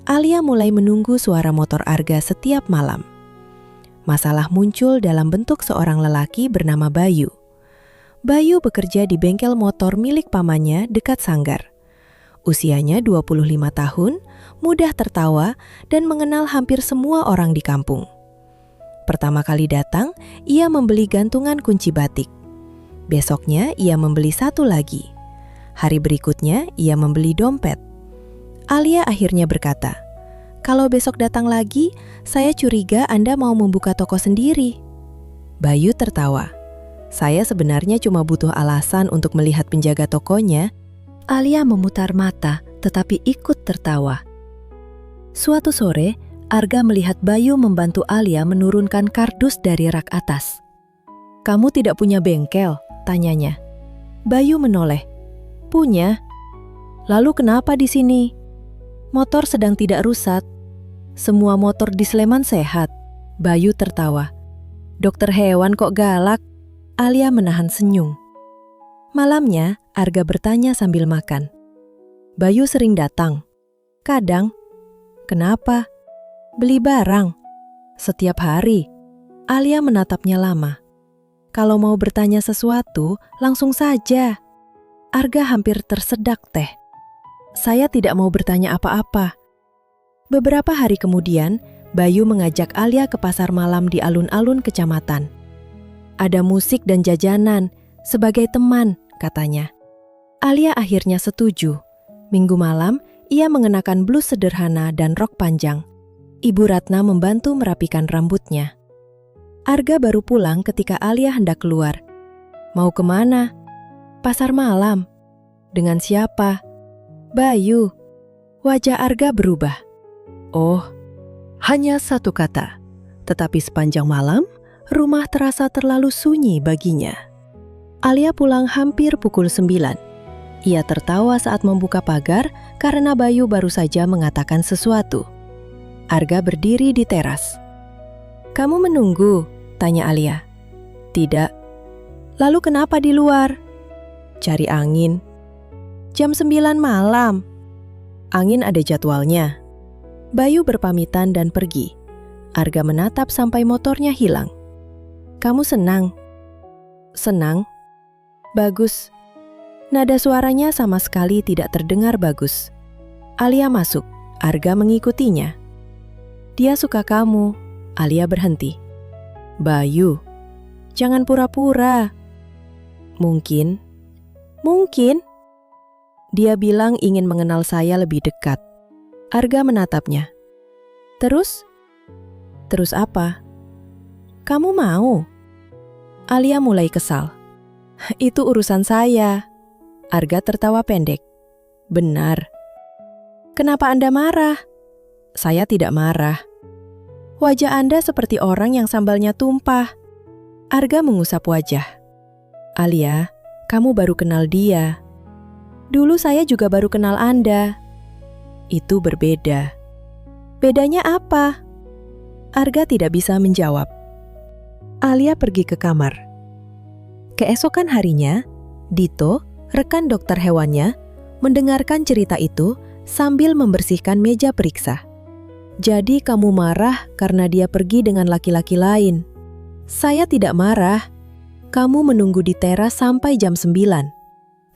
Alia mulai menunggu suara motor Arga setiap malam. Masalah muncul dalam bentuk seorang lelaki bernama Bayu. Bayu bekerja di bengkel motor milik pamannya dekat Sanggar. Usianya 25 tahun, mudah tertawa, dan mengenal hampir semua orang di kampung. Pertama kali datang, ia membeli gantungan kunci batik. Besoknya, ia membeli satu lagi. Hari berikutnya, ia membeli dompet. Alia akhirnya berkata, "Kalau besok datang lagi, saya curiga Anda mau membuka toko sendiri." Bayu tertawa. Saya sebenarnya cuma butuh alasan untuk melihat penjaga tokonya. Alia memutar mata, tetapi ikut tertawa. Suatu sore, Arga melihat Bayu membantu Alia menurunkan kardus dari rak atas. "Kamu tidak punya bengkel?" tanyanya. Bayu menoleh. "Punya." "Lalu kenapa di sini?" "Motor sedang tidak rusak." "Semua motor di Sleman sehat." Bayu tertawa. "Dokter hewan kok galak?" Alia menahan senyum. Malamnya, Arga bertanya sambil makan. "Bayu sering datang?" "Kadang." "Kenapa?" "Beli barang." "Setiap hari?" Alia menatapnya lama. "Kalau mau bertanya sesuatu, langsung saja." Arga hampir tersedak teh. Saya tidak mau bertanya apa-apa. Beberapa hari kemudian, Bayu mengajak Alia ke pasar malam di alun-alun kecamatan. Ada musik dan jajanan, sebagai teman, katanya. Alia akhirnya setuju. Minggu malam, ia mengenakan blus sederhana dan rok panjang. Ibu Ratna membantu merapikan rambutnya. Arga baru pulang ketika Alia hendak keluar. Mau kemana? Pasar malam. Dengan siapa? Bayu. Wajah Arga berubah. Oh, hanya satu kata. Tetapi sepanjang malam, rumah terasa terlalu sunyi baginya. Alia pulang hampir pukul 9. Ia tertawa saat membuka pagar karena Bayu baru saja mengatakan sesuatu. Arga berdiri di teras. "Kamu menunggu?" tanya Alia. "Tidak." "Lalu kenapa di luar?" "Cari angin." "Jam 9 malam." "Angin ada jadwalnya." Bayu berpamitan dan pergi. Arga menatap sampai motornya hilang. "Kamu senang?" "Senang." "Bagus." Nada suaranya sama sekali tidak terdengar bagus. Alia masuk. Arga mengikutinya. "Dia suka kamu." Alia berhenti. "Bayu, jangan pura-pura." Mungkin. Dia bilang ingin mengenal saya lebih dekat." Arga menatapnya. "Terus? Terus apa?" "Kamu mau?" Alia mulai kesal. "Itu urusan saya." Arga tertawa pendek. "Benar." "Kenapa Anda marah?" "Saya tidak marah." "Wajah Anda seperti orang yang sambalnya tumpah." Arga mengusap wajah. "Alia, kamu baru kenal dia." "Dulu saya juga baru kenal Anda." "Itu berbeda." "Bedanya apa?" Arga tidak bisa menjawab. Alia pergi ke kamar. Keesokan harinya, Dito, rekan dokter hewannya, mendengarkan cerita itu sambil membersihkan meja periksa. "Jadi kamu marah karena dia pergi dengan laki-laki lain?" "Saya tidak marah. Kamu menunggu di teras sampai jam 9.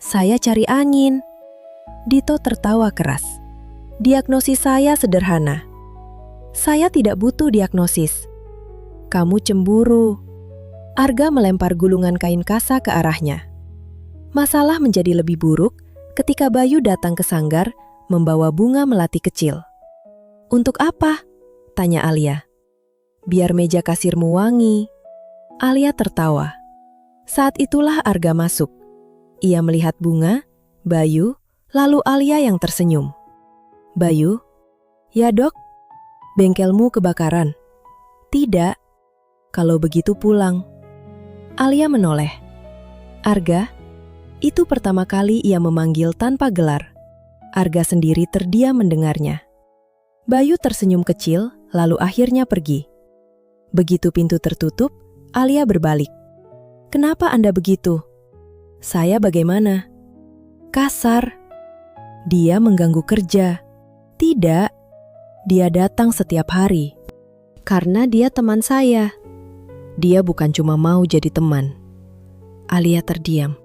Saya cari angin." Dito tertawa keras. "Diagnosis saya sederhana." "Saya tidak butuh diagnosis." "Kamu cemburu." Arga melempar gulungan kain kasa ke arahnya. Masalah menjadi lebih buruk ketika Bayu datang ke sanggar membawa bunga melati kecil. "Untuk apa?" tanya Alia. "Biar meja kasirmu wangi." Alia tertawa. Saat itulah Arga masuk. Ia melihat bunga, Bayu, lalu Alia yang tersenyum. "Bayu?" "Ya dok." "Bengkelmu kebakaran?" "Tidak." "Kalau begitu pulang." Alia menoleh. "Arga?" Itu pertama kali ia memanggil tanpa gelar. Arga sendiri terdiam mendengarnya. Bayu tersenyum kecil, lalu akhirnya pergi. Begitu pintu tertutup, Alia berbalik. "Kenapa Anda begitu?" "Saya bagaimana?" "Kasar." "Dia mengganggu kerja." "Tidak." "Dia datang setiap hari." "Karena dia teman saya." "Dia bukan cuma mau jadi teman." Alia terdiam.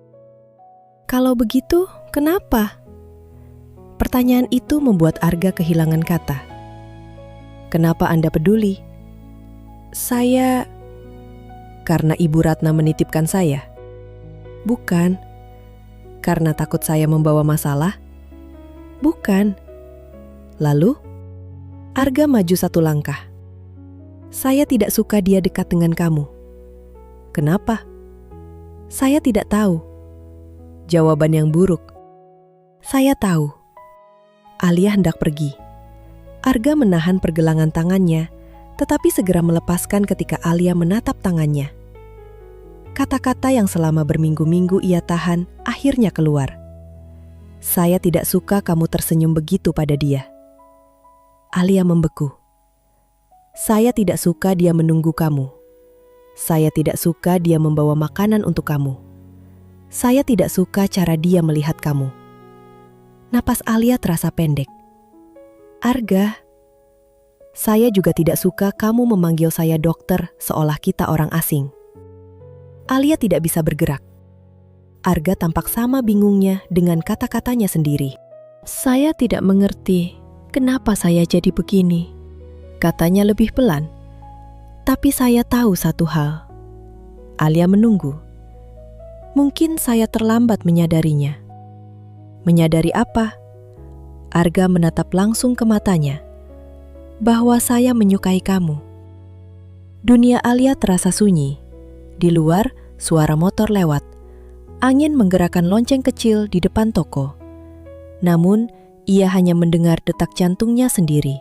"Kalau begitu, kenapa?" Pertanyaan itu membuat Arga kehilangan kata. "Kenapa Anda peduli?" "Saya..." "Karena Ibu Ratna menitipkan saya?" "Bukan." "Karena takut saya membawa masalah?" "Bukan." "Lalu?" Arga maju satu langkah. "Saya tidak suka dia dekat dengan kamu." "Kenapa?" "Saya tidak tahu." Jawaban yang buruk. "Saya tahu." Alia hendak pergi. Arga menahan pergelangan tangannya, tetapi segera melepaskan ketika Alia menatap tangannya. Kata-kata yang selama berminggu-minggu ia tahan akhirnya keluar. "Saya tidak suka kamu tersenyum begitu pada dia." Alia membeku. "Saya tidak suka dia menunggu kamu. Saya tidak suka dia membawa makanan untuk kamu. Saya tidak suka cara dia melihat kamu." Napas Alia terasa pendek. "Arga, saya juga tidak suka kamu memanggil saya dokter seolah kita orang asing." Alia tidak bisa bergerak. Arga tampak sama bingungnya dengan kata-katanya sendiri. Saya tidak mengerti kenapa saya jadi begini, katanya lebih pelan. Tapi saya tahu satu hal. Alia menunggu. Mungkin saya terlambat menyadarinya. Menyadari apa? Arga menatap langsung ke matanya. Bahwa saya menyukai kamu. Dunia Alia terasa sunyi. Di luar, suara motor lewat. Angin menggerakkan lonceng kecil di depan toko. Namun, ia hanya mendengar detak jantungnya sendiri.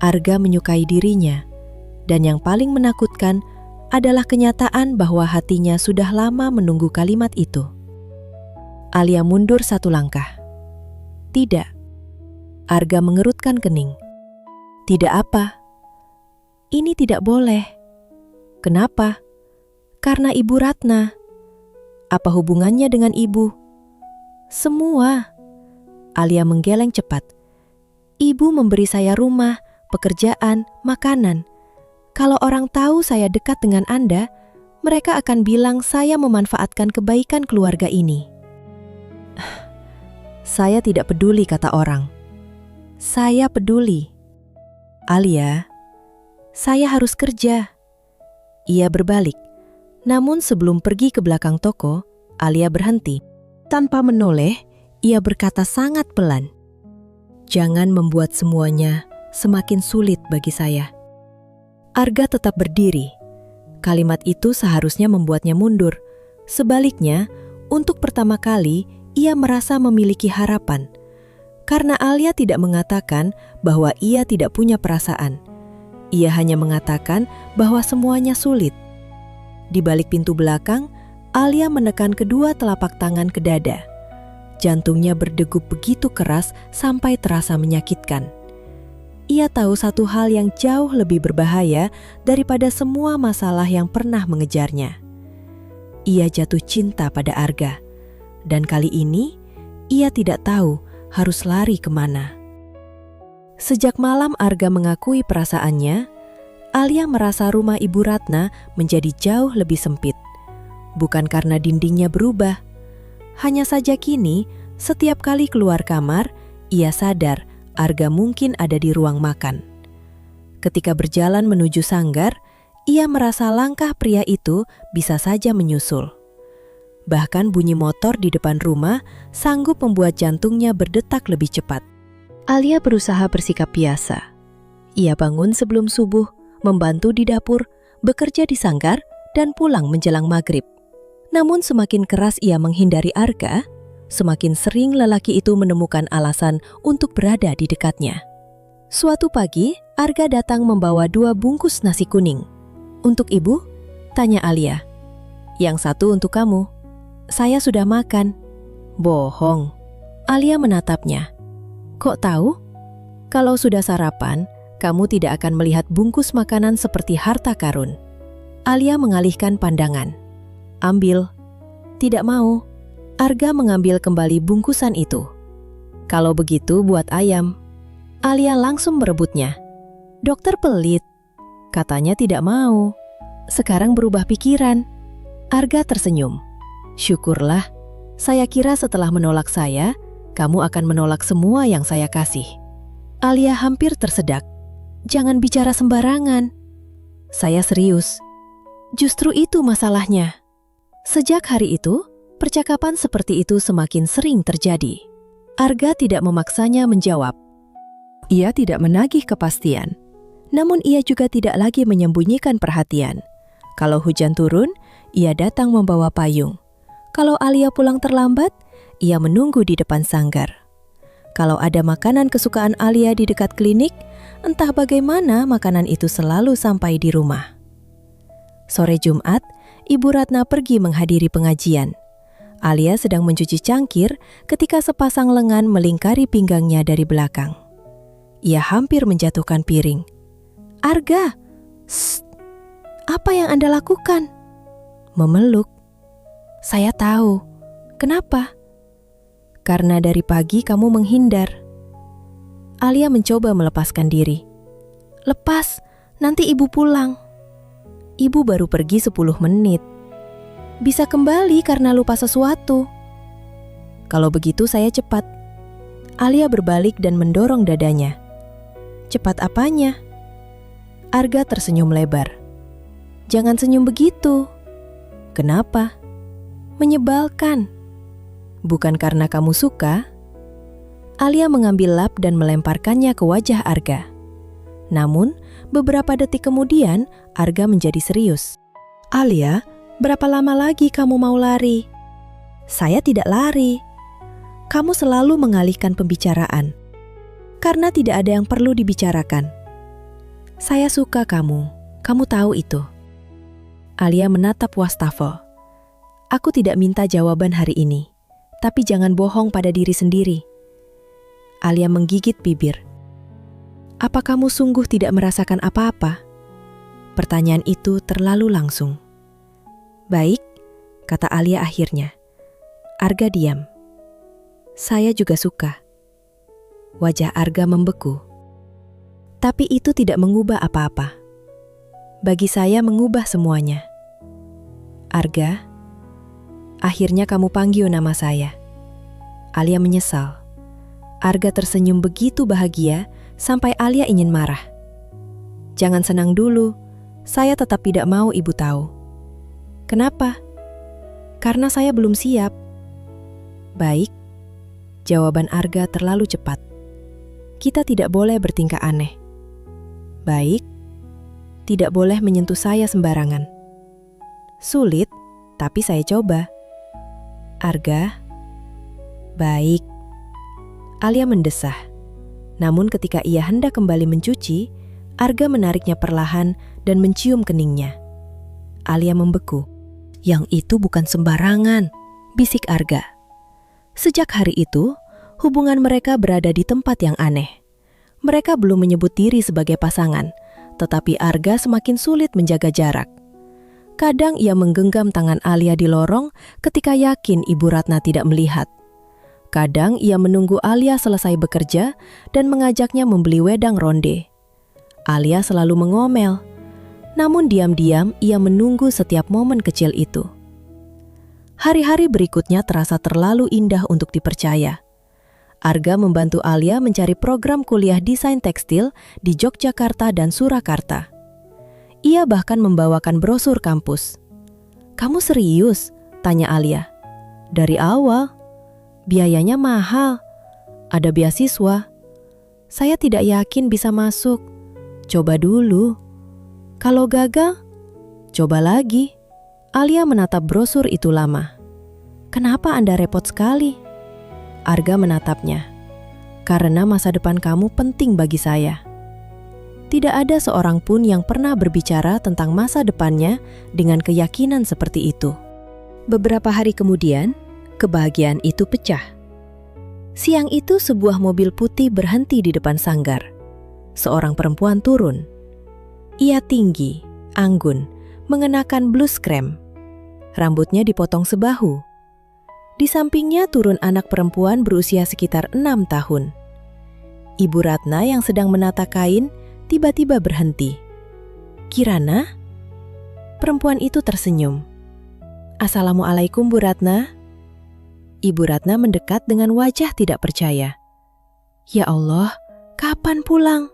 Arga menyukai dirinya, dan yang paling menakutkan adalah kenyataan bahwa hatinya sudah lama menunggu kalimat itu. Alia mundur satu langkah. Tidak. Arga mengerutkan kening. Tidak apa? Ini tidak boleh. Kenapa? Karena Ibu Ratna. Apa hubungannya dengan ibu? Semua. Alia menggeleng cepat. Ibu memberi saya rumah, pekerjaan, makanan. Kalau orang tahu saya dekat dengan Anda, mereka akan bilang saya memanfaatkan kebaikan keluarga ini. Saya tidak peduli, kata orang. Saya peduli. Alia, saya harus kerja. Ia berbalik. Namun sebelum pergi ke belakang toko, Alia berhenti. Tanpa menoleh, ia berkata sangat pelan. Jangan membuat semuanya semakin sulit bagi saya. Arga tetap berdiri. Kalimat itu seharusnya membuatnya mundur. Sebaliknya, untuk pertama kali, ia merasa memiliki harapan. Karena Alia tidak mengatakan bahwa ia tidak punya perasaan. Ia hanya mengatakan bahwa semuanya sulit. Di balik pintu belakang, Alia menekan kedua telapak tangan ke dada. Jantungnya berdegup begitu keras sampai terasa menyakitkan. Ia tahu satu hal yang jauh lebih berbahaya daripada semua masalah yang pernah mengejarnya. Ia jatuh cinta pada Arga, dan kali ini ia tidak tahu harus lari kemana. Sejak malam Arga mengakui perasaannya, Alia merasa rumah Ibu Ratna menjadi jauh lebih sempit. Bukan karena dindingnya berubah. Hanya saja kini, setiap kali keluar kamar, ia sadar Arga mungkin ada di ruang makan. Ketika berjalan menuju sanggar, ia merasa langkah pria itu bisa saja menyusul. Bahkan bunyi motor di depan rumah sanggup membuat jantungnya berdetak lebih cepat. Alia berusaha bersikap biasa. Ia bangun sebelum subuh, membantu di dapur, bekerja di sanggar, dan pulang menjelang maghrib. Namun semakin keras ia menghindari Arga, semakin sering lelaki itu menemukan alasan untuk berada di dekatnya. Suatu pagi, Arga datang membawa 2 bungkus nasi kuning. Untuk ibu? Tanya Alia. Yang satu untuk kamu. Saya sudah makan. Bohong. Alia menatapnya. Kok tahu? Kalau sudah sarapan, kamu tidak akan melihat bungkus makanan seperti harta karun. Alia mengalihkan pandangan. Ambil. Tidak mau. Arga mengambil kembali bungkusan itu. Kalau begitu buat ayam. Alia langsung merebutnya. Dokter pelit. Katanya tidak mau. Sekarang berubah pikiran. Arga tersenyum. Syukurlah. Saya kira setelah menolak saya, kamu akan menolak semua yang saya kasih. Alia hampir tersedak. Jangan bicara sembarangan. Saya serius. Justru itu masalahnya. Sejak hari itu, percakapan seperti itu semakin sering terjadi. Arga tidak memaksanya menjawab. Ia tidak menagih kepastian. Namun ia juga tidak lagi menyembunyikan perhatian. Kalau hujan turun, ia datang membawa payung. Kalau Alia pulang terlambat, ia menunggu di depan sanggar. Kalau ada makanan kesukaan Alia di dekat klinik, entah bagaimana makanan itu selalu sampai di rumah. Sore Jumat, Ibu Ratna pergi menghadiri pengajian. Alia sedang mencuci cangkir ketika sepasang lengan melingkari pinggangnya dari belakang. Ia hampir menjatuhkan piring. Arga, Sst, apa yang Anda lakukan? Memeluk. Saya tahu. Kenapa? Karena dari pagi kamu menghindar. Alia mencoba melepaskan diri. Lepas, nanti ibu pulang. Ibu baru pergi 10 menit. Bisa kembali karena lupa sesuatu. Kalau begitu saya cepat. Alia berbalik dan mendorong dadanya. Cepat apanya? Arga tersenyum lebar. Jangan senyum begitu. Kenapa? Menyebalkan. Bukan karena kamu suka. Alia mengambil lap dan melemparkannya ke wajah Arga. Namun, beberapa detik kemudian, Arga menjadi serius. Alia, berapa lama lagi kamu mau lari? Saya tidak lari. Kamu selalu mengalihkan pembicaraan. Karena tidak ada yang perlu dibicarakan. Saya suka kamu tahu itu. Alia menatap wastafel. Aku tidak minta jawaban hari ini, tapi jangan bohong pada diri sendiri. Alia menggigit bibir. Apa kamu sungguh tidak merasakan apa-apa? Pertanyaan itu terlalu langsung. Baik, kata Alia akhirnya. Arga diam. Saya juga suka. Wajah Arga membeku. Tapi itu tidak mengubah apa-apa. Bagi saya mengubah semuanya. Arga, akhirnya kamu panggil nama saya. Alia menyesal. Arga tersenyum begitu bahagia sampai Alia ingin marah. Jangan senang dulu, saya tetap tidak mau ibu tahu. Kenapa? Karena saya belum siap. Baik, jawaban Arga terlalu cepat. Kita tidak boleh bertingkah aneh. Baik, tidak boleh menyentuh saya sembarangan. Sulit, tapi saya coba. Arga, baik. Alia mendesah. Namun ketika ia hendak kembali mencuci, Arga menariknya perlahan dan mencium keningnya. Alia membeku. Yang itu bukan sembarangan, bisik Arga. Sejak hari itu, hubungan mereka berada di tempat yang aneh. Mereka belum menyebut diri sebagai pasangan, tetapi Arga semakin sulit menjaga jarak. Kadang ia menggenggam tangan Alia di lorong ketika yakin Ibu Ratna tidak melihat. Kadang ia menunggu Alia selesai bekerja dan mengajaknya membeli wedang ronde. Alia selalu mengomel, namun diam-diam ia menunggu setiap momen kecil itu. Hari-hari berikutnya terasa terlalu indah untuk dipercaya. Arga membantu Alia mencari program kuliah desain tekstil di Yogyakarta dan Surakarta. Ia bahkan membawakan brosur kampus. "Kamu serius?" tanya Alia. "Dari awal. Biayanya mahal. Ada beasiswa. Saya tidak yakin bisa masuk. Coba dulu. Kalau gagal, coba lagi." Alia menatap brosur itu lama. "Kenapa Anda repot sekali?" Arga menatapnya. "Karena masa depan kamu penting bagi saya." Tidak ada seorang pun yang pernah berbicara tentang masa depannya dengan keyakinan seperti itu. Beberapa hari kemudian, kebahagiaan itu pecah. Siang itu sebuah mobil putih berhenti di depan sanggar. Seorang perempuan turun. Ia tinggi, anggun, mengenakan blus krem. Rambutnya dipotong sebahu. Di sampingnya turun anak perempuan berusia sekitar 6 tahun. Ibu Ratna yang sedang menata kain tiba-tiba berhenti. "Kirana?" Perempuan itu tersenyum. "Assalamualaikum Bu Ratna." Ibu Ratna mendekat dengan wajah tidak percaya. "Ya Allah, kapan pulang?"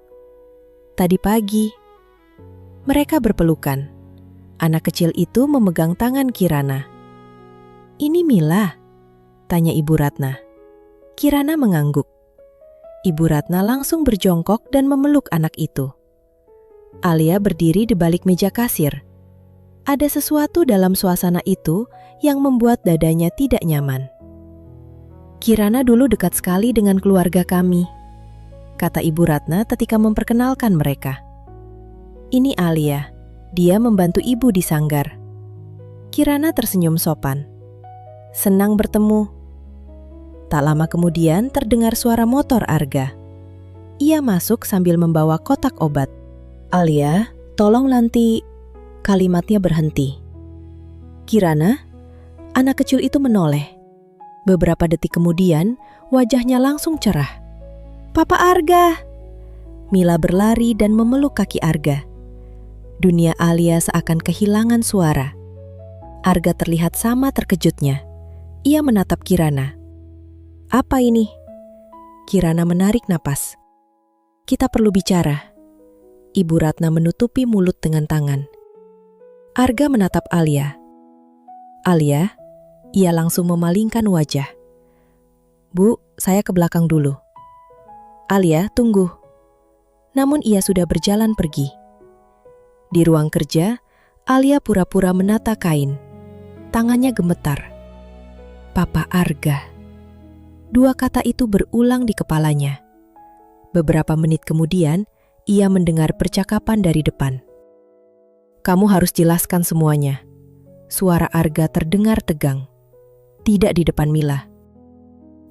"Tadi pagi." Mereka berpelukan. Anak kecil itu memegang tangan Kirana. "Ini Mila?" tanya Ibu Ratna. Kirana mengangguk. Ibu Ratna langsung berjongkok dan memeluk anak itu. Alia berdiri di balik meja kasir. Ada sesuatu dalam suasana itu yang membuat dadanya tidak nyaman. "Kirana dulu dekat sekali dengan keluarga kami," kata Ibu Ratna ketika memperkenalkan mereka. "Ini Alia, dia membantu ibu di sanggar." Kirana tersenyum sopan. "Senang bertemu." Tak lama kemudian terdengar suara motor Arga. Ia masuk sambil membawa kotak obat. "Alia, tolong nanti..." Kalimatnya berhenti. "Kirana?" Anak kecil itu menoleh. Beberapa detik kemudian, wajahnya langsung cerah. "Papa Arga!" Mila berlari dan memeluk kaki Arga. Dunia Alia seakan kehilangan suara. Arga terlihat sama terkejutnya. Ia menatap Kirana. "Apa ini?" Kirana menarik napas. "Kita perlu bicara." Ibu Ratna menutupi mulut dengan tangan. Arga menatap Alia. "Alia?" Ia langsung memalingkan wajah. "Bu, saya ke belakang dulu." "Alia, tunggu." Namun ia sudah berjalan pergi. Di ruang kerja, Alia pura-pura menata kain. Tangannya gemetar. "Papa Arga." Dua kata itu berulang di kepalanya. Beberapa menit kemudian, ia mendengar percakapan dari depan. "Kamu harus jelaskan semuanya." Suara Arga terdengar tegang. Tidak di depan Mila.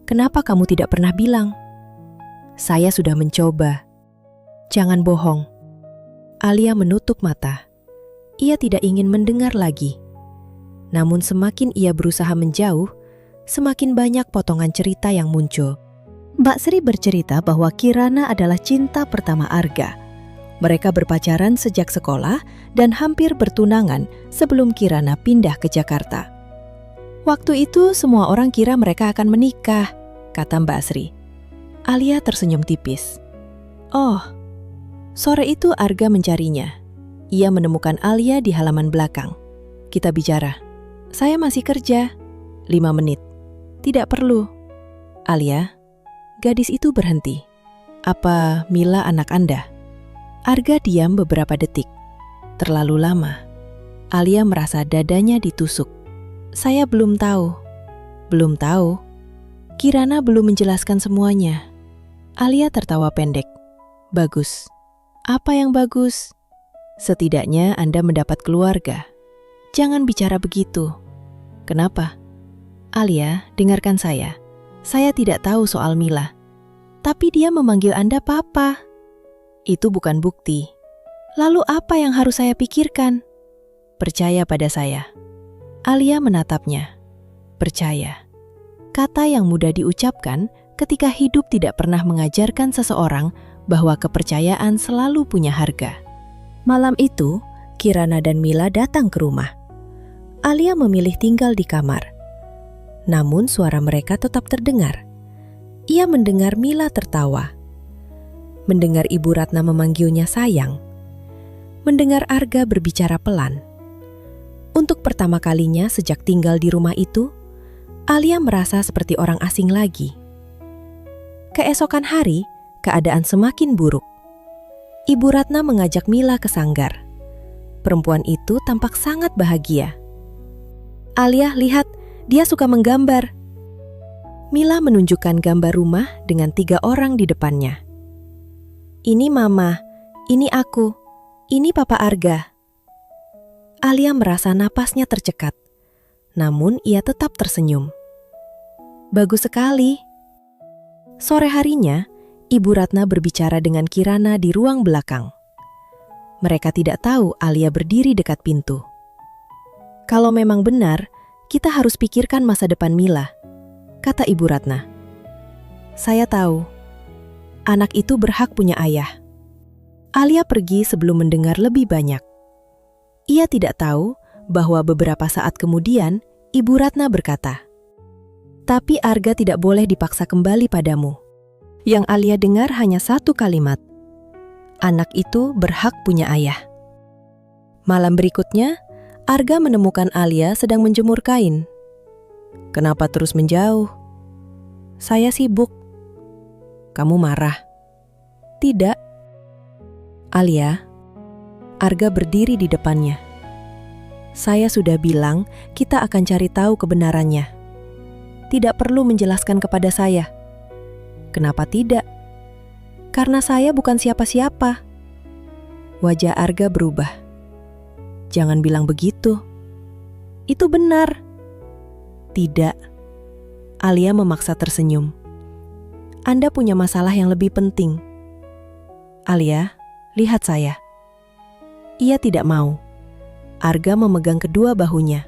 "Kenapa kamu tidak pernah bilang?" "Saya sudah mencoba." "Jangan bohong." Alia menutup mata. Ia tidak ingin mendengar lagi. Namun semakin ia berusaha menjauh, semakin banyak potongan cerita yang muncul. Mbak Sri bercerita bahwa Kirana adalah cinta pertama Arga. Mereka berpacaran sejak sekolah dan hampir bertunangan sebelum Kirana pindah ke Jakarta. "Waktu itu semua orang kira mereka akan menikah," kata Mbak Sri. Alia tersenyum tipis. "Oh." Sore itu Arga mencarinya. Ia menemukan Alia di halaman belakang. "Kita bicara." "Saya masih kerja." 5 menit. "Tidak perlu." "Alia." Gadis itu berhenti. "Apa Mila anak Anda?" Arga diam beberapa detik. Terlalu lama. Alia merasa dadanya ditusuk. "Saya belum tahu." "Belum tahu?" Kirana belum menjelaskan semuanya. Alia tertawa pendek. "Bagus." "Apa yang bagus?" "Setidaknya Anda mendapat keluarga." "Jangan bicara begitu." "Kenapa?" "Alia, dengarkan saya. Saya tidak tahu soal Mila. Tapi dia memanggil Anda Papa." "Itu bukan bukti." "Lalu apa yang harus saya pikirkan?" "Percaya pada saya." Alia menatapnya. Percaya. Kata yang mudah diucapkan ketika hidup tidak pernah mengajarkan seseorang bahwa kepercayaan selalu punya harga. Malam itu, Kirana dan Mila datang ke rumah. Alia memilih tinggal di kamar. Namun suara mereka tetap terdengar. Ia mendengar Mila tertawa. Mendengar Ibu Ratna memanggilnya sayang. Mendengar Arga berbicara pelan. Untuk pertama kalinya sejak tinggal di rumah itu, Alia merasa seperti orang asing lagi. Keesokan hari, keadaan semakin buruk. Ibu Ratna mengajak Mila ke sanggar. Perempuan itu tampak sangat bahagia. "Alia, lihat, dia suka menggambar." Mila menunjukkan gambar rumah dengan 3 orang di depannya. "Ini Mama, ini aku, ini Papa Arga." Alia merasa napasnya tercekat, namun ia tetap tersenyum. "Bagus sekali." Sore harinya, Ibu Ratna berbicara dengan Kirana di ruang belakang. Mereka tidak tahu Alia berdiri dekat pintu. "Kalau memang benar, kita harus pikirkan masa depan Mila," kata Ibu Ratna. "Saya tahu. Anak itu berhak punya ayah." Alia pergi sebelum mendengar lebih banyak. Ia tidak tahu bahwa beberapa saat kemudian Ibu Ratna berkata, "Tapi Arga tidak boleh dipaksa kembali padamu." Yang Alia dengar hanya satu kalimat, "Anak itu berhak punya ayah." Malam berikutnya, Arga menemukan Alia sedang menjemur kain. "Kenapa terus menjauh?" "Saya sibuk." "Kamu marah?" "Tidak." "Alia." Arga berdiri di depannya. "Saya sudah bilang kita akan cari tahu kebenarannya. Tidak perlu menjelaskan kepada saya." "Kenapa tidak?" "Karena saya bukan siapa-siapa." Wajah Arga berubah. "Jangan bilang begitu." "Itu benar." "Tidak." Alia memaksa tersenyum. "Anda punya masalah yang lebih penting." "Alia, lihat saya." Ia tidak mau. Arga memegang kedua bahunya.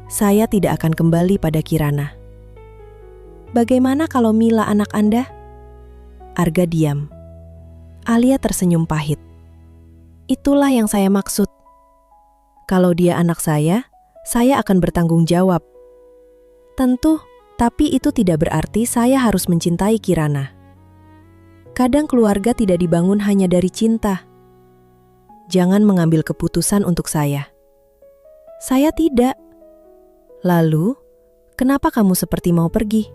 "Saya tidak akan kembali pada Kirana." "Bagaimana kalau Mila anak Anda?" Arga diam. Alia tersenyum pahit. "Itulah yang saya maksud. Kalau dia anak saya, Saya akan bertanggung jawab. Tentu, tapi itu tidak berarti saya harus mencintai Kirana. Kadang keluarga tidak dibangun hanya dari cinta. Jangan mengambil keputusan untuk saya. Saya tidak. Lalu, kenapa kamu seperti mau pergi?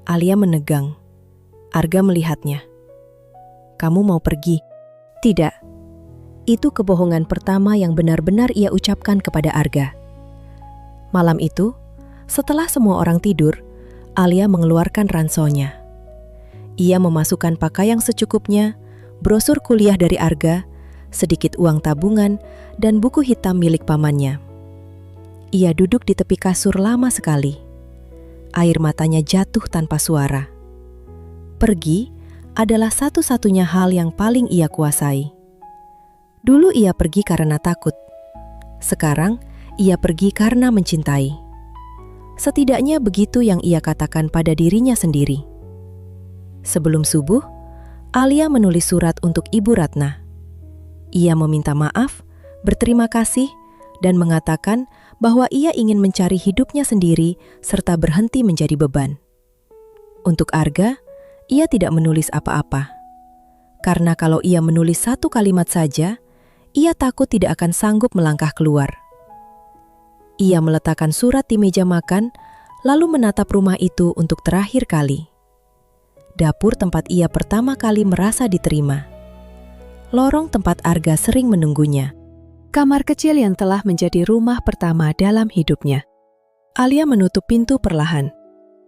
Alia menegang. Arga melihatnya. Kamu mau pergi? Tidak. Itu kebohongan pertama yang benar-benar ia ucapkan kepada Arga. Malam itu, setelah semua orang tidur, Alia mengeluarkan ranselnya. Ia memasukkan pakaian secukupnya, brosur kuliah dari Arga, sedikit uang tabungan, dan buku hitam milik pamannya. Ia duduk di tepi kasur lama sekali. Air matanya jatuh tanpa suara. Pergi adalah satu-satunya hal yang paling ia kuasai. Dulu ia pergi karena takut. Sekarang ia pergi karena mencintai. Setidaknya begitu yang ia katakan pada dirinya sendiri. Sebelum subuh, Alia menulis surat untuk Ibu Ratna. Ia meminta maaf, berterima kasih, dan mengatakan bahwa ia ingin mencari hidupnya sendiri serta berhenti menjadi beban. Untuk Arga, ia tidak menulis apa-apa. Karena kalau ia menulis satu kalimat saja, ia takut tidak akan sanggup melangkah keluar. Ia meletakkan surat di meja makan, lalu menatap rumah itu untuk terakhir kali. Dapur tempat ia pertama kali merasa diterima. Lorong tempat Arga sering menunggunya. Kamar kecil yang telah menjadi rumah pertama dalam hidupnya. Alia menutup pintu perlahan.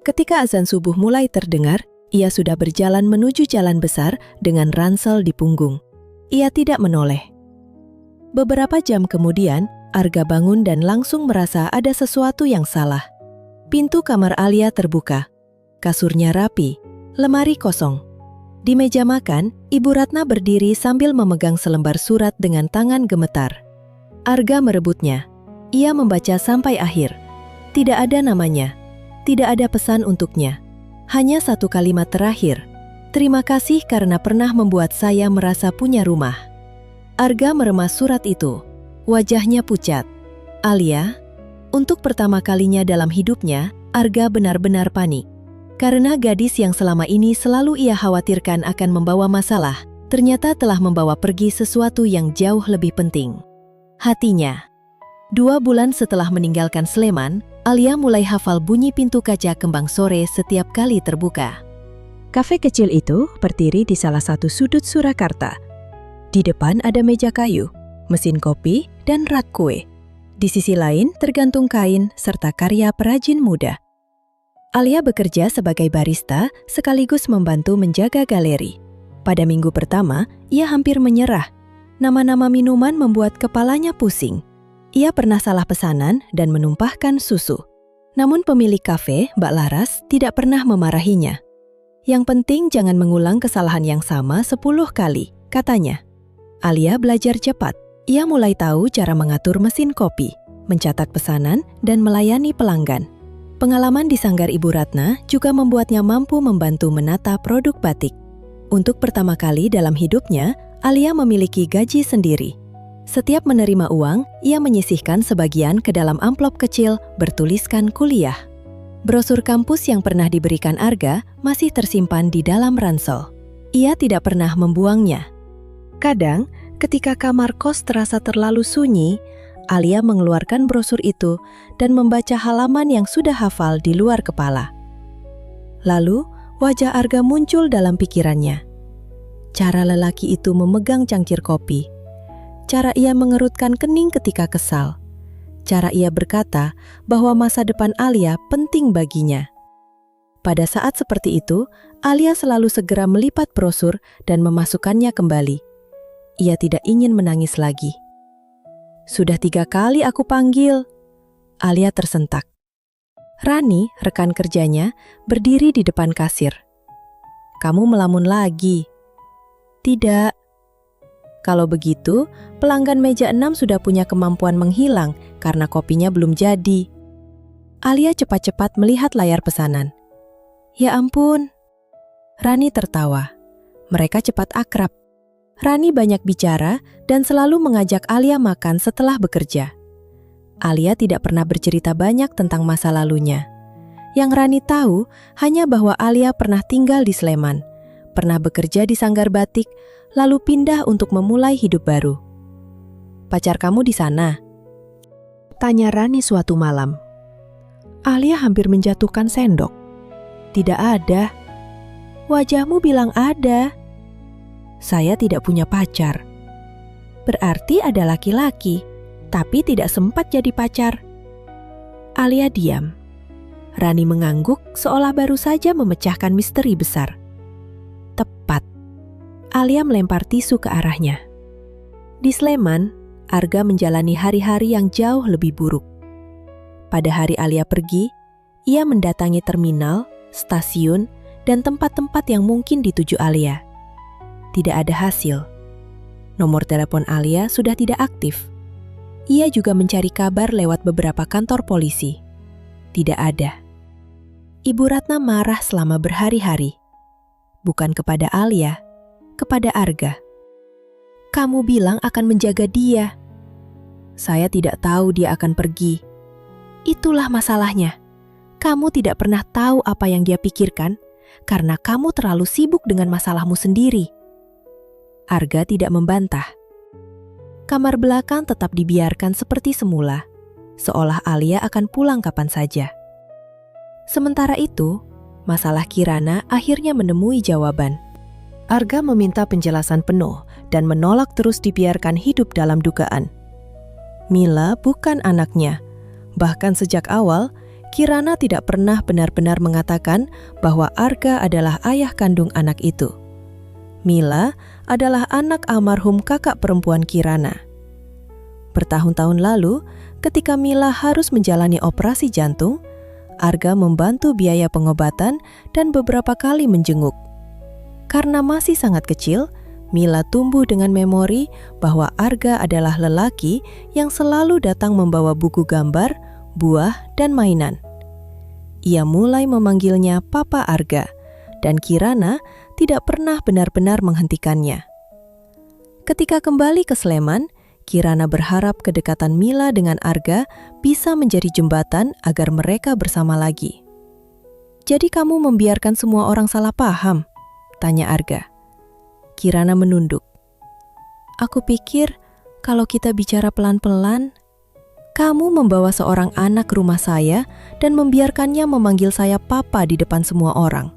Ketika azan subuh mulai terdengar, ia sudah berjalan menuju jalan besar dengan ransel di punggung. Ia tidak menoleh. Beberapa jam kemudian, Arga bangun dan langsung merasa ada sesuatu yang salah. Pintu kamar Alia terbuka. Kasurnya rapi, lemari kosong. Di meja makan, Ibu Ratna berdiri sambil memegang selembar surat dengan tangan gemetar. Arga merebutnya. Ia membaca sampai akhir. Tidak ada namanya. Tidak ada pesan untuknya. Hanya satu kalimat terakhir. Terima kasih karena pernah membuat saya merasa punya rumah. Arga meremas surat itu. Wajahnya pucat. Alia, untuk pertama kalinya dalam hidupnya, Arga benar-benar panik. Karena gadis yang selama ini selalu ia khawatirkan akan membawa masalah, ternyata telah membawa pergi sesuatu yang jauh lebih penting. Hatinya. 2 bulan setelah meninggalkan Sleman, Alia mulai hafal bunyi pintu kaca kembang sore setiap kali terbuka. Kafe kecil itu berdiri di salah satu sudut Surakarta. Di depan ada meja kayu, mesin kopi, dan rak kue. Di sisi lain tergantung kain serta karya perajin muda. Alia bekerja sebagai barista sekaligus membantu menjaga galeri. Pada minggu pertama, ia hampir menyerah. Nama-nama minuman membuat kepalanya pusing. Ia pernah salah pesanan dan menumpahkan susu. Namun pemilik kafe, Mbak Laras, tidak pernah memarahinya. Yang penting jangan mengulang kesalahan yang sama 10 kali, katanya. Alia belajar cepat. Ia mulai tahu cara mengatur mesin kopi, mencatat pesanan, dan melayani pelanggan. Pengalaman di sanggar Ibu Ratna juga membuatnya mampu membantu menata produk batik. Untuk pertama kali dalam hidupnya, Alia memiliki gaji sendiri. Setiap menerima uang, ia menyisihkan sebagian ke dalam amplop kecil bertuliskan kuliah. Brosur kampus yang pernah diberikan Arga masih tersimpan di dalam ransel. Ia tidak pernah membuangnya. Kadang, ketika kamar kos terasa terlalu sunyi, Alia mengeluarkan brosur itu dan membaca halaman yang sudah hafal di luar kepala. Lalu, wajah Arga muncul dalam pikirannya. Cara lelaki itu memegang cangkir kopi. Cara ia mengerutkan kening ketika kesal. Cara ia berkata bahwa masa depan Alia penting baginya. Pada saat seperti itu, Alia selalu segera melipat brosur dan memasukkannya kembali. Ia tidak ingin menangis lagi. Sudah 3 kali aku panggil. Alia tersentak. Rani, rekan kerjanya, berdiri di depan kasir. Kamu melamun lagi. Tidak. Kalau begitu, pelanggan meja 6 sudah punya kemampuan menghilang karena kopinya belum jadi. Alia cepat-cepat melihat layar pesanan. Ya ampun. Rani tertawa. Mereka cepat akrab. Rani banyak bicara dan selalu mengajak Alia makan setelah bekerja. Alia tidak pernah bercerita banyak tentang masa lalunya. Yang Rani tahu hanya bahwa Alia pernah tinggal di Sleman, pernah bekerja di Sanggar Batik, lalu pindah untuk memulai hidup baru. "Pacar kamu di sana?" tanya Rani suatu malam. Alia hampir menjatuhkan sendok. "Tidak ada." "Wajahmu bilang ada." "Saya tidak punya pacar." "Berarti ada laki-laki, tapi tidak sempat jadi pacar." Alia diam. Rani mengangguk seolah baru saja memecahkan misteri besar. Tepat. Alia melempar tisu ke arahnya. Di Sleman, Arga menjalani hari-hari yang jauh lebih buruk. Pada hari Alia pergi, ia mendatangi terminal, stasiun, dan tempat-tempat yang mungkin dituju Alia. Tidak ada hasil. Nomor telepon Alia sudah tidak aktif. Ia juga mencari kabar lewat beberapa kantor polisi. Tidak ada. Ibu Ratna marah selama berhari-hari. Bukan kepada Alia, kepada Arga. "Kamu bilang akan menjaga dia." "Saya tidak tahu dia akan pergi." "Itulah masalahnya. Kamu tidak pernah tahu apa yang dia pikirkan karena kamu terlalu sibuk dengan masalahmu sendiri." Arga tidak membantah. Kamar belakang tetap dibiarkan seperti semula, seolah Alia akan pulang kapan saja. Sementara itu, masalah Kirana akhirnya menemui jawaban. Arga meminta penjelasan penuh dan menolak terus dibiarkan hidup dalam dugaan. Mila bukan anaknya. Bahkan sejak awal, Kirana tidak pernah benar-benar mengatakan bahwa Arga adalah ayah kandung anak itu. Mila adalah anak almarhum kakak perempuan Kirana. Bertahun-tahun lalu, ketika Mila harus menjalani operasi jantung, Arga membantu biaya pengobatan dan beberapa kali menjenguk. Karena masih sangat kecil, Mila tumbuh dengan memori bahwa Arga adalah lelaki yang selalu datang membawa buku gambar, buah, dan mainan. Ia mulai memanggilnya Papa Arga, dan Kirana tidak pernah benar-benar menghentikannya. Ketika kembali ke Sleman, Kirana berharap kedekatan Mila dengan Arga bisa menjadi jembatan agar mereka bersama lagi. "Jadi kamu membiarkan semua orang salah paham?" tanya Arga. Kirana menunduk. "Aku pikir kalau kita bicara pelan-pelan, kamu membawa seorang anak ke rumah saya dan membiarkannya memanggil saya papa di depan semua orang.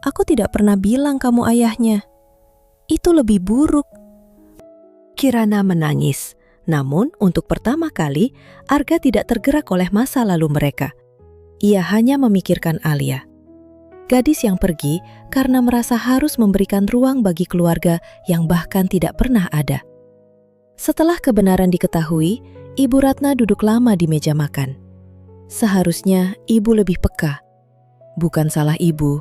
Aku tidak pernah bilang kamu ayahnya. Itu lebih buruk." Kirana menangis. Namun untuk pertama kali, Arga tidak tergerak oleh masa lalu mereka. Ia hanya memikirkan Alia. Gadis yang pergi karena merasa harus memberikan ruang bagi keluarga yang bahkan tidak pernah ada. Setelah kebenaran diketahui, Ibu Ratna duduk lama di meja makan. Seharusnya ibu lebih peka. Bukan salah ibu.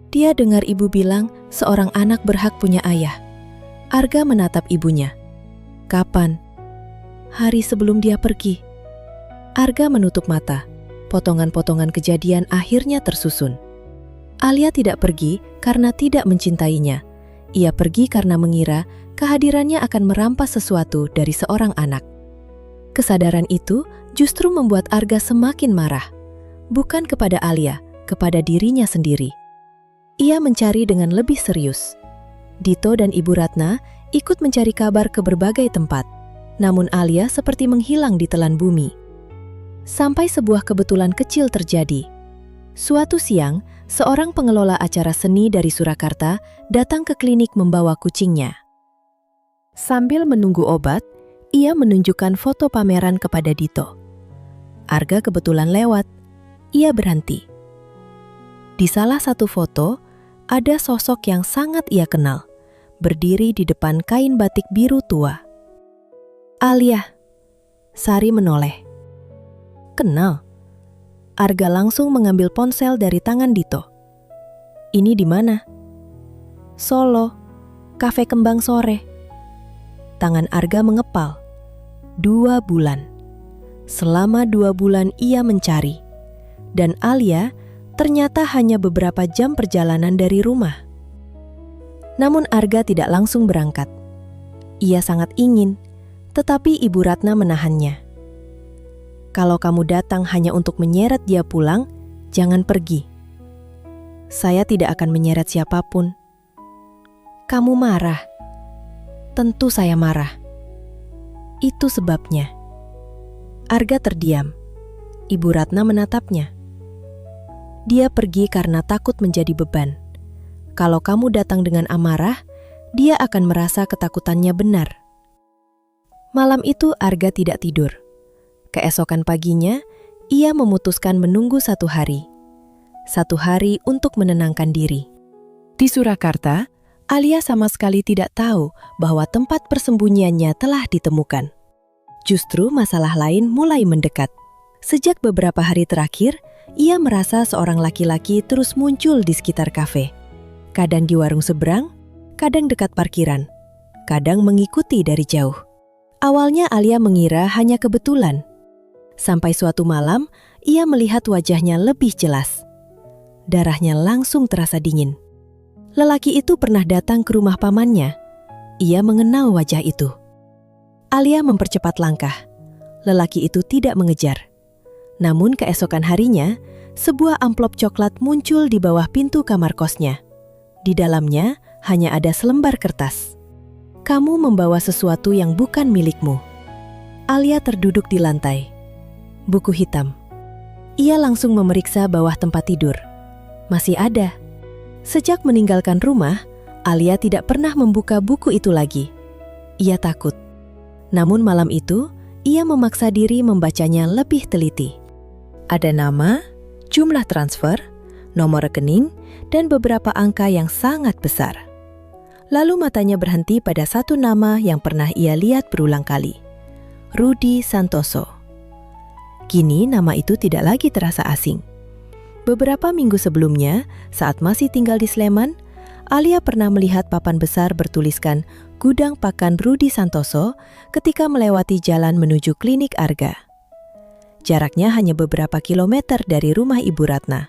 Dia dengar ibu bilang seorang anak berhak punya ayah. Arga menatap ibunya. "Kapan?" "Hari sebelum dia pergi." Arga menutup mata. Potongan-potongan kejadian akhirnya tersusun. Alia tidak pergi karena tidak mencintainya. Ia pergi karena mengira kehadirannya akan merampas sesuatu dari seorang anak. Kesadaran itu justru membuat Arga semakin marah. Bukan kepada Alia, kepada dirinya sendiri. Ia mencari dengan lebih serius. Dito dan Ibu Ratna ikut mencari kabar ke berbagai tempat. Namun Alia seperti menghilang di telan bumi. Sampai sebuah kebetulan kecil terjadi. Suatu siang, seorang pengelola acara seni dari Surakarta datang ke klinik membawa kucingnya. Sambil menunggu obat, ia menunjukkan foto pameran kepada Dito. Arga kebetulan lewat. Ia berhenti. Di salah satu foto, ada sosok yang sangat ia kenal, berdiri di depan kain batik biru tua. "Alia." Sari menoleh. "Kenal." Arga langsung mengambil ponsel dari tangan Dito. "Ini di mana?" "Solo, Kafe Kembang Sore." Tangan Arga mengepal. 2 bulan. Selama 2 bulan ia mencari. Dan Alia ternyata hanya beberapa jam perjalanan dari rumah. Namun Arga tidak langsung berangkat. Ia sangat ingin, tetapi Ibu Ratna menahannya. Kalau kamu datang hanya untuk menyeret dia pulang, jangan pergi. Saya tidak akan menyeret siapapun. Kamu marah. Tentu saya marah. Itu sebabnya. Arga terdiam. Ibu Ratna menatapnya. Dia pergi karena takut menjadi beban. Kalau kamu datang dengan amarah, dia akan merasa ketakutannya benar. Malam itu Arga tidak tidur. Keesokan paginya, ia memutuskan menunggu 1 hari. 1 hari untuk menenangkan diri. Di Surakarta, Alia sama sekali tidak tahu bahwa tempat persembunyiannya telah ditemukan. Justru masalah lain mulai mendekat. Sejak beberapa hari terakhir, ia merasa seorang laki-laki terus muncul di sekitar kafe. Kadang di warung seberang, kadang dekat parkiran, kadang mengikuti dari jauh. Awalnya Alia mengira hanya kebetulan. Sampai suatu malam, ia melihat wajahnya lebih jelas. Darahnya langsung terasa dingin. Lelaki itu pernah datang ke rumah pamannya. Ia mengenal wajah itu. Alia mempercepat langkah. Lelaki itu tidak mengejar. Namun keesokan harinya, sebuah amplop coklat muncul di bawah pintu kamar kosnya. Di dalamnya hanya ada selembar kertas. Kamu membawa sesuatu yang bukan milikmu. Alia terduduk di lantai. Buku hitam. Ia langsung memeriksa bawah tempat tidur. Masih ada. Sejak meninggalkan rumah, Alia tidak pernah membuka buku itu lagi. Ia takut. Namun malam itu, ia memaksa diri membacanya lebih teliti. Ada nama, jumlah transfer, nomor rekening, dan beberapa angka yang sangat besar. Lalu matanya berhenti pada satu nama yang pernah ia lihat berulang kali. Rudy Santoso. Kini nama itu tidak lagi terasa asing. Beberapa minggu sebelumnya, saat masih tinggal di Sleman, Alia pernah melihat papan besar bertuliskan Gudang Pakan Rudy Santoso ketika melewati jalan menuju klinik Arga. Jaraknya hanya beberapa kilometer dari rumah Ibu Ratna.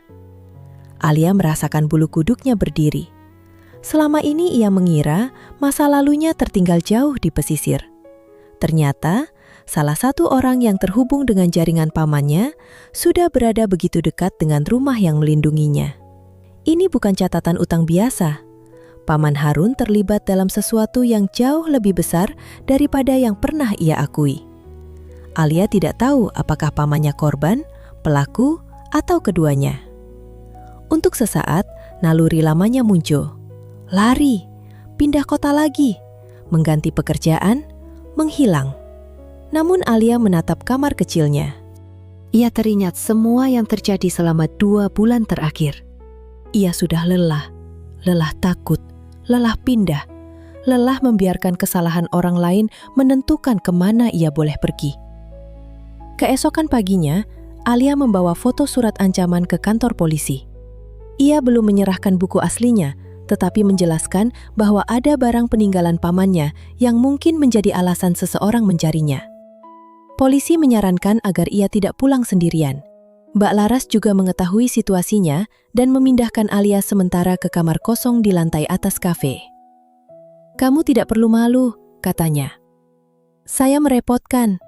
Alia merasakan bulu kuduknya berdiri. Selama ini ia mengira masa lalunya tertinggal jauh di pesisir. Ternyata, salah satu orang yang terhubung dengan jaringan pamannya sudah berada begitu dekat dengan rumah yang melindunginya. Ini bukan catatan utang biasa. Paman Harun terlibat dalam sesuatu yang jauh lebih besar daripada yang pernah ia akui. Alia tidak tahu apakah pamannya korban, pelaku, atau keduanya. Untuk sesaat, naluri lamanya muncul. Lari, pindah kota lagi, mengganti pekerjaan, menghilang. Namun Alia menatap kamar kecilnya. Ia teringat semua yang terjadi selama 2 bulan terakhir. Ia sudah lelah takut, lelah pindah, lelah membiarkan kesalahan orang lain menentukan kemana ia boleh pergi. Keesokan paginya, Alia membawa foto surat ancaman ke kantor polisi. Ia belum menyerahkan buku aslinya, tetapi menjelaskan bahwa ada barang peninggalan pamannya yang mungkin menjadi alasan seseorang mencarinya. Polisi menyarankan agar ia tidak pulang sendirian. Mbak Laras juga mengetahui situasinya dan memindahkan Alia sementara ke kamar kosong di lantai atas kafe. "Kamu tidak perlu malu," katanya. "Saya merepotkan."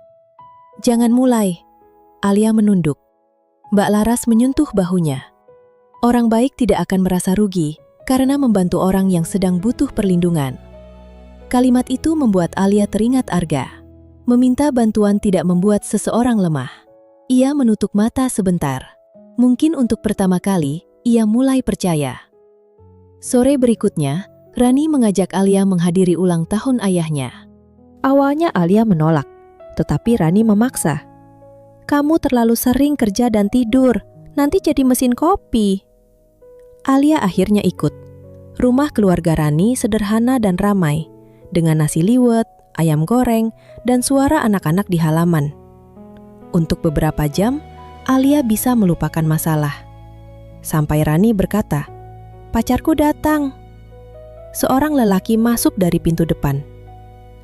"Jangan mulai." Alia menunduk. Mbak Laras menyentuh bahunya. Orang baik tidak akan merasa rugi karena membantu orang yang sedang butuh perlindungan. Kalimat itu membuat Alia teringat Arga. Meminta bantuan tidak membuat seseorang lemah. Ia menutup mata sebentar. Mungkin untuk pertama kali, ia mulai percaya. Sore berikutnya, Rani mengajak Alia menghadiri ulang tahun ayahnya. Awalnya Alia menolak, tetapi Rani memaksa. "Kamu terlalu sering kerja dan tidur, nanti jadi mesin kopi." Alia akhirnya ikut. Rumah keluarga Rani sederhana dan ramai, dengan nasi liwet, ayam goreng, dan suara anak-anak di halaman. Untuk beberapa jam, Alia bisa melupakan masalah. Sampai Rani berkata, "Pacarku datang." Seorang lelaki masuk dari pintu depan.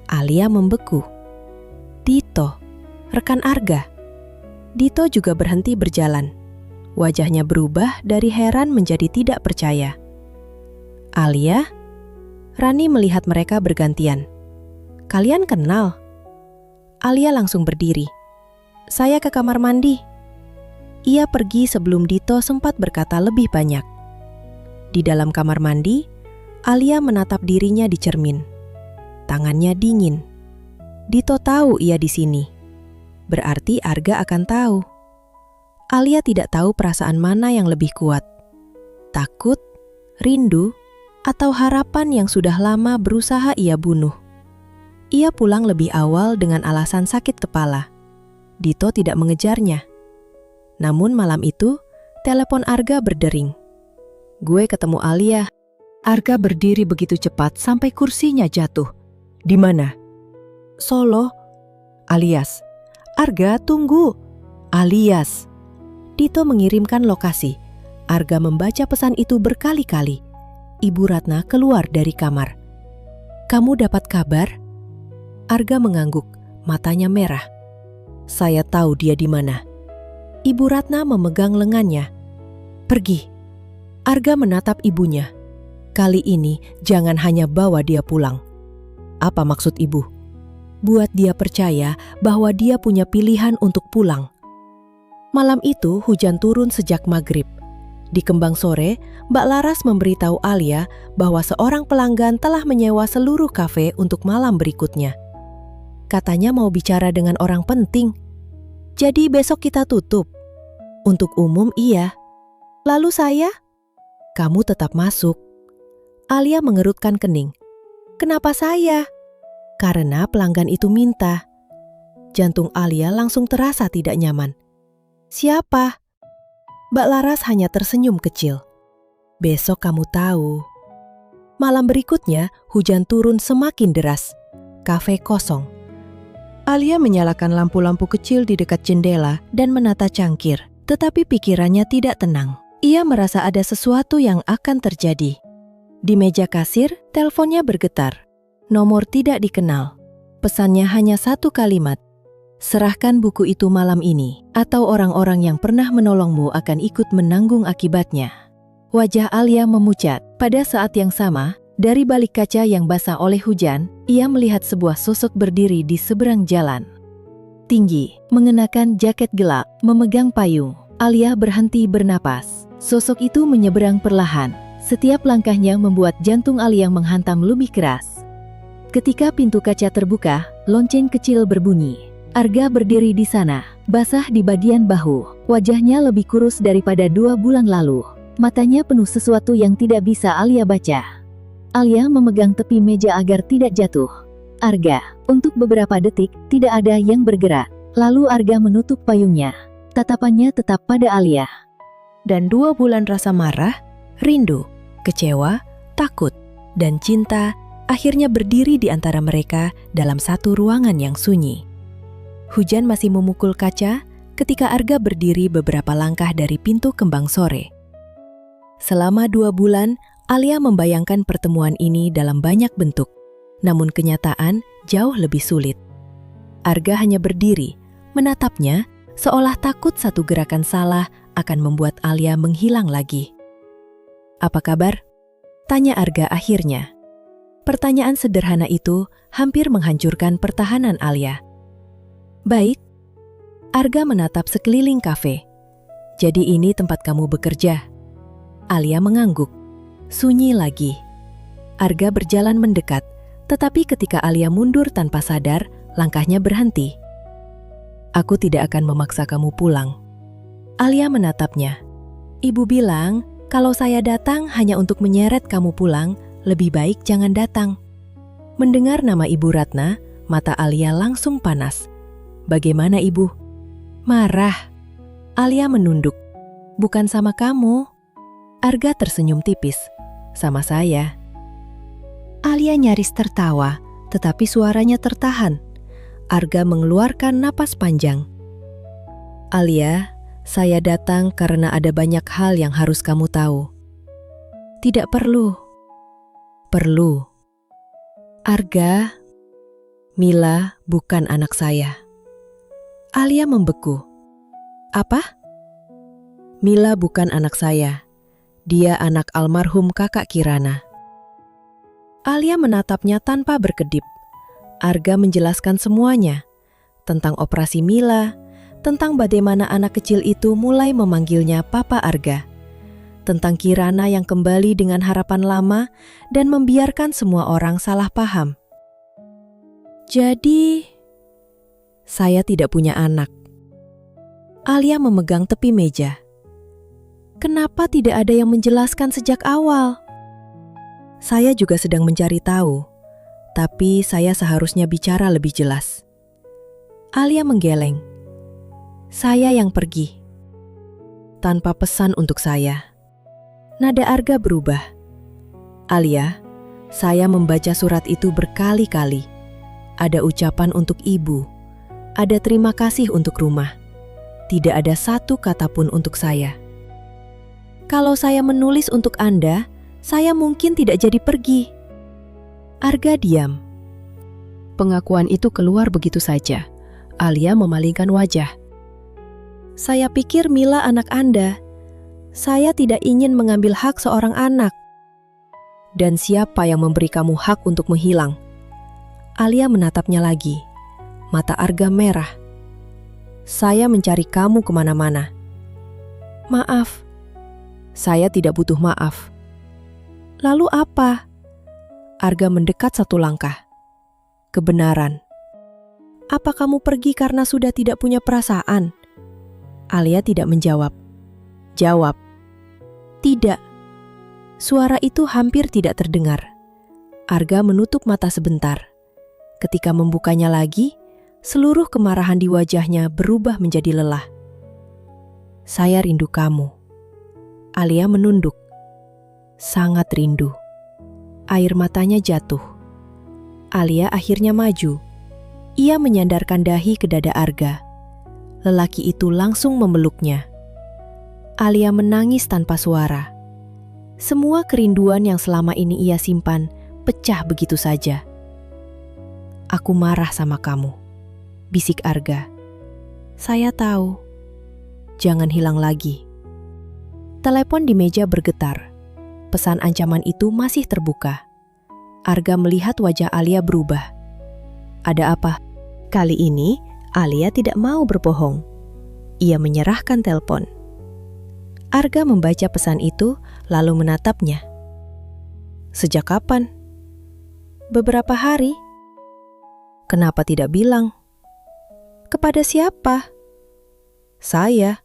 Alia membeku. Dito, rekan Arga. Dito juga berhenti berjalan. Wajahnya berubah dari heran menjadi tidak percaya. "Alia?" Rani melihat mereka bergantian. "Kalian kenal?" Alia langsung berdiri. Saya ke kamar mandi. Ia pergi sebelum Dito sempat berkata lebih banyak. Di dalam kamar mandi, Alia menatap dirinya di cermin. Tangannya dingin. Dito tahu ia di sini. Berarti Arga akan tahu. Alia tidak tahu perasaan mana yang lebih kuat. Takut, rindu, atau harapan yang sudah lama berusaha ia bunuh. Ia pulang lebih awal dengan alasan sakit kepala. Dito tidak mengejarnya. Namun malam itu, telepon Arga berdering. Gue ketemu Alia. Arga berdiri begitu cepat sampai kursinya jatuh. Di mana? Solo. Alias. Arga, tunggu. Alias. Dito mengirimkan lokasi. Arga membaca pesan itu berkali-kali. Ibu Ratna keluar dari kamar. Kamu dapat kabar? Arga mengangguk, matanya merah. Saya tahu dia di mana. Ibu Ratna memegang lengannya. Pergi. Arga menatap ibunya. Kali ini jangan hanya bawa dia pulang. Apa maksud ibu? Buat dia percaya bahwa dia punya pilihan untuk pulang. Malam itu hujan turun sejak maghrib. Di Kembang Sore, Mbak Laras memberitahu Alia bahwa seorang pelanggan telah menyewa seluruh kafe untuk malam berikutnya. Katanya mau bicara dengan orang penting. Jadi besok kita tutup. Untuk umum iya. Lalu saya? Kamu tetap masuk. Alia mengerutkan kening. Kenapa saya? Karena pelanggan itu minta. Jantung Alia langsung terasa tidak nyaman. Siapa? Mbak Laras hanya tersenyum kecil. Besok kamu tahu. Malam berikutnya, hujan turun semakin deras. Kafe kosong. Alia menyalakan lampu-lampu kecil di dekat jendela dan menata cangkir. Tetapi pikirannya tidak tenang. Ia merasa ada sesuatu yang akan terjadi. Di meja kasir, teleponnya bergetar. Nomor tidak dikenal. Pesannya hanya satu kalimat. Serahkan buku itu malam ini, atau orang-orang yang pernah menolongmu akan ikut menanggung akibatnya. Wajah Alia memucat. Pada saat yang sama, dari balik kaca yang basah oleh hujan, ia melihat sebuah sosok berdiri di seberang jalan. Tinggi, mengenakan jaket gelap, memegang payung. Alia berhenti bernapas. Sosok itu menyeberang perlahan. Setiap langkahnya membuat jantung Alia menghantam lebih keras. Ketika pintu kaca terbuka, lonceng kecil berbunyi. Arga berdiri di sana, basah di bagian bahu. Wajahnya lebih kurus daripada 2 bulan lalu. Matanya penuh sesuatu yang tidak bisa Alia baca. Alia memegang tepi meja agar tidak jatuh. Arga, untuk beberapa detik, tidak ada yang bergerak. Lalu Arga menutup payungnya. Tatapannya tetap pada Alia. Dan 2 bulan rasa marah, rindu, kecewa, takut, dan cinta akhirnya berdiri di antara mereka dalam satu ruangan yang sunyi. Hujan masih memukul kaca ketika Arga berdiri beberapa langkah dari pintu Kembang Sore. Selama 2 bulan, Alia membayangkan pertemuan ini dalam banyak bentuk, namun kenyataan jauh lebih sulit. Arga hanya berdiri, menatapnya, seolah takut satu gerakan salah akan membuat Alia menghilang lagi. Apa kabar? Tanya Arga akhirnya. Pertanyaan sederhana itu hampir menghancurkan pertahanan Alia. Baik. Arga menatap sekeliling kafe. Jadi ini tempat kamu bekerja? Alia mengangguk. Sunyi lagi. Arga berjalan mendekat, tetapi ketika Alia mundur tanpa sadar, langkahnya berhenti. Aku tidak akan memaksa kamu pulang. Alia menatapnya. Ibu bilang, kalau saya datang hanya untuk menyeret kamu pulang, lebih baik jangan datang. Mendengar nama Ibu Ratna, mata Alia langsung panas. Bagaimana ibu? Marah. Alia menunduk. Bukan sama kamu. Arga tersenyum tipis. Sama saya. Alia nyaris tertawa, tetapi suaranya tertahan. Arga mengeluarkan napas panjang. Alia, saya datang karena ada banyak hal yang harus kamu tahu. Tidak perlu. Perlu. Arga, Mila bukan anak saya. Alia membeku. Apa? Mila bukan anak saya. Dia anak almarhum kakak Kirana. Alia menatapnya tanpa berkedip. Arga menjelaskan semuanya. Tentang operasi Mila, tentang bagaimana anak kecil itu mulai memanggilnya Papa Arga, tentang Kirana yang kembali dengan harapan lama dan membiarkan semua orang salah paham. Jadi, saya tidak punya anak. Alia memegang tepi meja. Kenapa tidak ada yang menjelaskan sejak awal? Saya juga sedang mencari tahu, tapi saya seharusnya bicara lebih jelas. Alia menggeleng. Saya yang pergi. Tanpa pesan untuk saya. Nada Arga berubah. Alia, saya membaca surat itu berkali-kali. Ada ucapan untuk ibu. Ada terima kasih untuk rumah. Tidak ada satu kata pun untuk saya. Kalau saya menulis untuk Anda, saya mungkin tidak jadi pergi. Arga diam. Pengakuan itu keluar begitu saja. Alia memalingkan wajah. Saya pikir Mila anak Anda. Saya tidak ingin mengambil hak seorang anak. Dan siapa yang memberi kamu hak untuk menghilang? Alia menatapnya lagi. Mata Arga merah. Saya mencari kamu kemana-mana. Maaf. Saya tidak butuh maaf. Lalu apa? Arga mendekat satu langkah. Kebenaran. Apa kamu pergi karena sudah tidak punya perasaan? Alia tidak menjawab. Jawab. Tidak. Suara itu hampir tidak terdengar. Arga menutup mata sebentar. Ketika membukanya lagi, seluruh kemarahan di wajahnya berubah menjadi lelah. Saya rindu kamu. Alia menunduk. Sangat rindu. Air matanya jatuh. Alia akhirnya maju. Ia menyandarkan dahi ke dada Arga. Lelaki itu langsung memeluknya. Alia menangis tanpa suara. Semua kerinduan yang selama ini ia simpan pecah begitu saja. Aku marah sama kamu, bisik Arga. Saya tahu. Jangan hilang lagi. Telepon di meja bergetar. Pesan ancaman itu masih terbuka. Arga melihat wajah Alia berubah. Ada apa? Kali ini, Alia tidak mau berbohong. Ia menyerahkan telepon. Arga membaca pesan itu, lalu menatapnya. Sejak kapan? Beberapa hari. Kenapa tidak bilang? Kepada siapa? Saya.